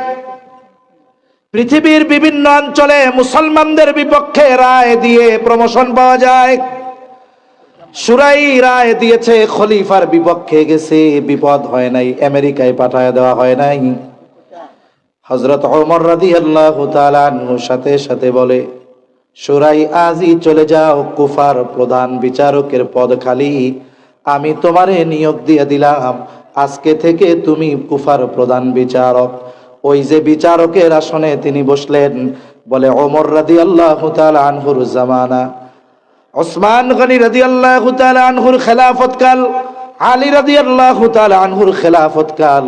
পৃথিবীর বিভিন্ন অঞ্চলে মুসলমানদের বিপক্ষে রায় দিয়ে প্রমোশন পাওয়া যায়। শুরাইহ রায় দিয়েছে, খলিফার বিপক্ষে গেছে, বিপদ হয় নাই, আমেরিকায় পাঠায় দেওয়া হয় নাই। হযরত ওমর রাদিয়াল্লাহু তাআলা আনহুর সাথে সাথে বলে, সুরাই আজই চলে যাও, কুফার প্রধান বিচারকের পদ খালি, আমি তোমারে নিয়োগ দিয়ে দিলাম, আজকে থেকে তুমি কুফার প্রধান বিচারক। ওই যে বিচারকের আসনে তিনি বসলেন, বলে ওমর রাদিয়াল্লাহু তাআলা আনহুর জামানা, ওসমান গনি রাদিয়াল্লাহু তাআলা আনহুর খেলাফতকাল, আলী রাদিয়াল্লাহু তাআলা আনহুর খেলাফতকাল,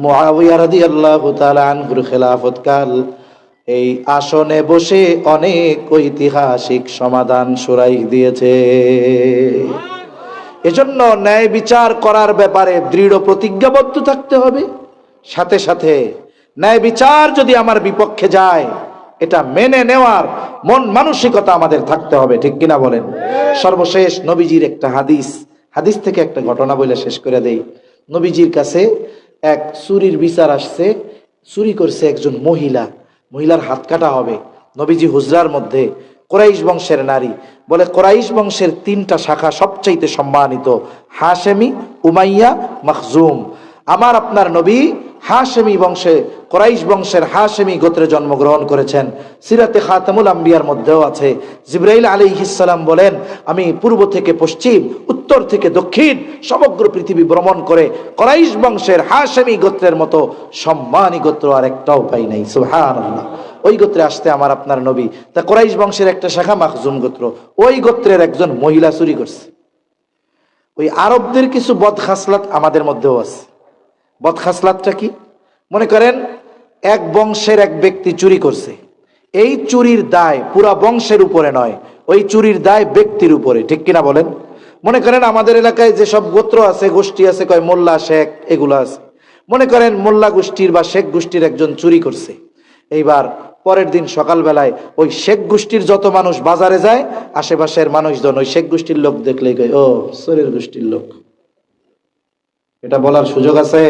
মুআবিয়া রাদিয়াল্লাহু তাআলা আনহুর খেলাফতকাল। এই আসনে বসে অনেক ঐতিহাসিক সমাধান সুরাই দিয়েছে। এজন্য ন্যায় বিচার করার ব্যাপারে দৃঢ় প্রতিজ্ঞাবদ্ধ থাকতে হবে। সাথে সাথে ন্যায় বিচার যদি আমার বিপক্ষে যায়, এটা মেনে নেওয়ার মন মানসিকতা আমাদের থাকতে হবে, ঠিক কিনা বলেন? সর্বশেষ নবীজির একটা হাদিস থেকে একটা ঘটনা বলে শেষ করে দেই। নবীজির কাছে এক চুরির বিচার আসছে, চুরি করছে একজন মহিলার হাত কাটা হবে। নবীজি হুজরার মধ্যে, কোরাইশ বংশের নারী, বলে কোরাইশ বংশের 3টা শাখা সবচাইতে সম্মানিত, হাশেমি, উমাইয়া, মখজুম। আমার আপনার নবী হাশেমি বংশে, কোরাইশ বংশের হাশেমি গোত্রে জন্মগ্রহণ করেছেন। সিরাতে খাতামুল আম্বিয়ার মধ্যেও আছে, জিবরাইল আলাইহিস সালাম বলেন, আমি পূর্ব থেকে পশ্চিম, উত্তর থেকে দক্ষিণ সমগ্র পৃথিবী ভ্রমণ করে কোরাইশ বংশের হাশেমি গোত্রের মতো সম্মানী গোত্র আর একটাও পাই নাই। সুবহানাল্লাহ। ওই গোত্রে আসতে আমার আপনার নবী, তা কোরাইশ বংশের একটা শাখা মাখজুম গোত্র, ওই গোত্রের একজন মহিলা চুরি করছে। ওই আরবদের কিছু বদখাসলাত আমাদের মধ্যেও আছে। বদখাসলাতটা কি? মনে করেন এক বংশের এক ব্যক্তি চুরি করছে, এই চুরির দায় পুরা বংশের উপরে নয়, ওই চুরির দায় ব্যক্তির উপরে, ঠিক কিনা বলেন? মনে করেন আমাদের এলাকায় যেসব গোত্র আছে, গোষ্ঠী আছে, কয় মোল্লা শেখ, এগুলো আছে। মনে করেন মোল্লা গোষ্ঠীর বা শেখ গোষ্ঠীর একজন চুরি করছে। এইবার পরের দিন সকালবেলায় ওই শেখ গোষ্ঠীর যত মানুষ বাজারে যায়, আশেপাশের মানুষজন ওই শেখ গোষ্ঠীর লোক দেখলেই কয়, ও চোরের গোষ্ঠীর লোক। এটা বলার সুযোগ আছে?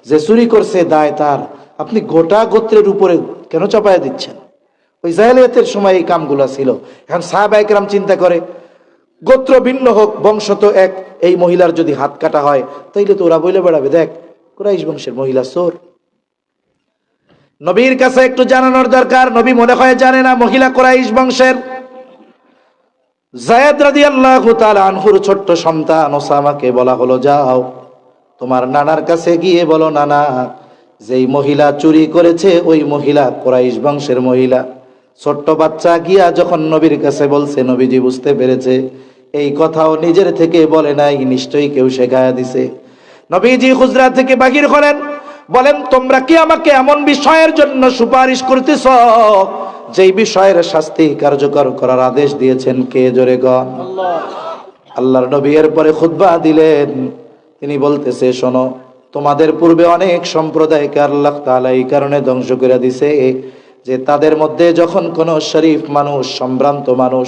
যে চুরি করছে দায় তার, আপনি গোটা গোত্রের উপরে কেন চাপায়া দিচ্ছেন? ওই জাহেলিয়াতের সময় এই কামগুলা ছিল। এখন সাহাবায়ে কেরাম চিন্তা করে, গোত্র ভিন্ন হোক, বংশ তো এক, এই মহিলার যদি হাত কাটা হয় তাইলে তো ওরা বলে বেড়াবে, দেখ কুরাইশ বংশের মহিলা চোর। নবীর কাছে একটু জানানোর দরকার। নবী মনে হয় জানে না মহিলা কুরাইশ বংশের। যায়েদ রাদিয়াল্লাহু তাআলা আনহুর ছোট্ট সন্তান ওসামাকে বলা হলো, যাও তোমার নানার কাছে গিয়ে বলো, নানা যেই মহিলা চুরি করেছে ওই মহিলা কুরাইশ বংশের মহিলা। ছোট্ট বাচ্চা গিয়া যখন নবীর কাছে বলছে, নবীজি বুঝতে পেরেছে এই কথাও নিজের থেকে বলে নাই, নিশ্চয়ই কেউ শেখায়া দিছে। নবীজি হুজরা থেকে বাহির করেন, বলেন, তোমরা কি আমাকে এমন বিষয়ের জন্য সুপারিশ করতেছ যেই বিষয়ের শাস্তি কার্যকর করার আদেশ দিয়েছেন কে? জোরে গণ। আল্লাহর নবী এরপরে খুতবা দিলেন, তিনি বলতেছে, শোনো, তোমাদের পূর্বে অনেক সম্প্রদায়কে আল্লাহ তাআলা এই কারণে ধ্বংস করে দিছে যে তাদের মধ্যে যখন কোনো শরীফ মানুষ, সম্ভ্রান্ত মানুষ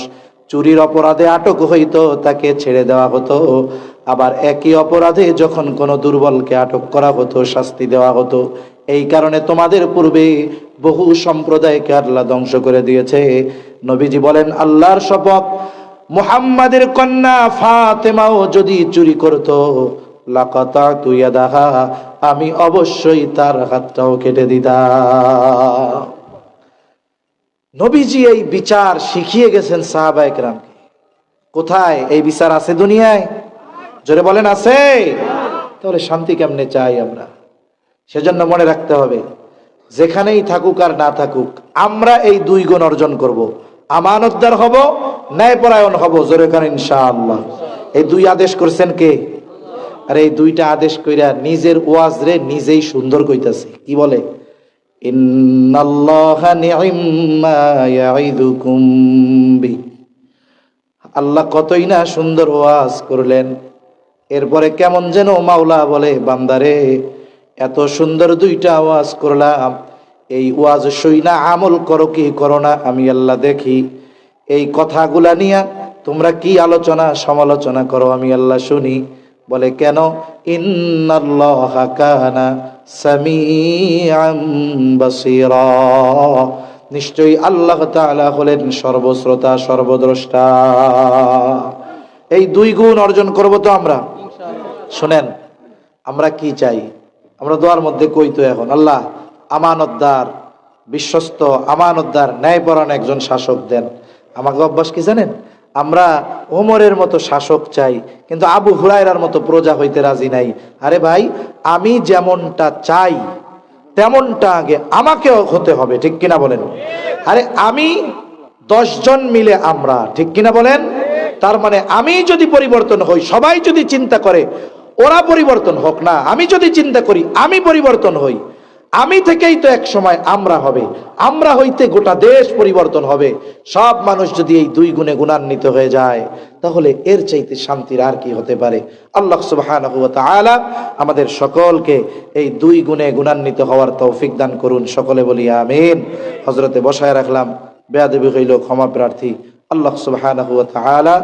চুরির অপরাধে আটক হইতো তাকে ছেড়ে দেওয়া হতো, আবার একই অপরাধে যখন কোনো দুর্বলকে আটক করা হতো শাস্তি দেওয়া হতো। এই কারণে তোমাদের পূর্বে বহু সম্প্রদায়কে আল্লাহ ধ্বংস করে দিয়েছে। নবীজি বলেন, আল্লাহর শপথ, মুহাম্মাদের কন্যা ফাতেমাও যদি চুরি করত লাকাতাতু ইয়াদাহা, আমি অবশ্যই তার হাতটাও কেটে দিতাম। নবীজি এই বিচার শিখিয়ে গেছেন সাহাবায়ে কেরামকে। কোথায় এই বিচার আছে দুনিয়ায়? জোরে বলেন, আছে? তাহলে শান্তি কেমনে চাই আমরা? সেজন্য মনে রাখতে হবে, যেখানেই থাকুক আর না থাকুক, আমরা এই 2 গুণ অর্জন করব। আমানতদার হব, ন্যায়পরায়ণ হব। জোরে করেন ইনশাআল্লাহ। এই 2 আদেশ করছেন কে? আর এই 2টা আদেশ কইরা নিজের ওয়াজ রে নিজেই সুন্দর কইতাছে। কি বলে? ইন্নাল্লাহা নি'ম্মা ইয়াইদুকুম বি। আল্লাহ কতই না সুন্দর ওয়াজ করলেন। এরপরে কেমন যেন মাওলা বলে, বান্দারে এত সুন্দর 2টা ওয়াজ করলাম, এই ওয়াজ শুইনা আমল করো কি করো না আমি আল্লাহ দেখি। এই কথাগুলা নিয়ে তোমরা কি আলোচনা সমালোচনা করো আমি আল্লাহ শুনি। বলে কেন? ইন্নাল্লাহা কানা সামিআম বাসীরা, নিশ্চয়ই আল্লাহ তাআলা হলেন সর্বশ্রোতা সর্বদ্রষ্টা। এই 2 গুণ অর্জন করব তো আমরা। শুনেন, আমরা কি চাই? আমরা দোয়ার মধ্যে কই তো এখন, আল্লাহ আমানতদার, বিশ্বস্ত, আমানতদার, ন্যায়পরায়ণ একজন শাসক দেন। আমাকে অভ্যাস কি জানেন? আমরা ওমরের মতো শাসক চাই, কিন্তু আবু হুরায়রার মতো প্রজা হইতে রাজি নাই। আরে ভাই, আমি যেমনটা চাই তেমনটা আগে আমাকেও হতে হবে, ঠিক কিনা বলেন? আরে আমি 10 জন মিলে আমরা, ঠিক কিনা বলেন? তার মানে আমি যদি পরিবর্তন হই, সবাই যদি চিন্তা করে ওরা পরিবর্তন হোক না, আমি যদি চিন্তা করি আমি পরিবর্তন হই, আমি থেকেই তো এক সময় আমরা হবে, আমরা হইতে গোটা দেশ পরিবর্তন হবে। সব মানুষ যদি এই 2 গুণে গুণান্বিত হয়ে যায়, তাহলে এর চাইতে শান্তির আর কি হতে পারে? আল্লাহ সুবহানাহু ওয়া তাআলা আমাদের সকলকে এই 2 গুণে গুণান্বিত হওয়ার তৌফিক দান করুন। সকলে বলি আমিন। হযরতে বসায় রাখলাম, বেয়াদবি হইল ক্ষমা প্রার্থী। আল্লাহ সুবহানাহু ওয়া তাআলা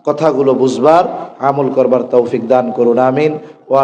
কথাগুলো বুঝবার, আমল করবার তৌফিক দান করুন। আমিন। ওয়া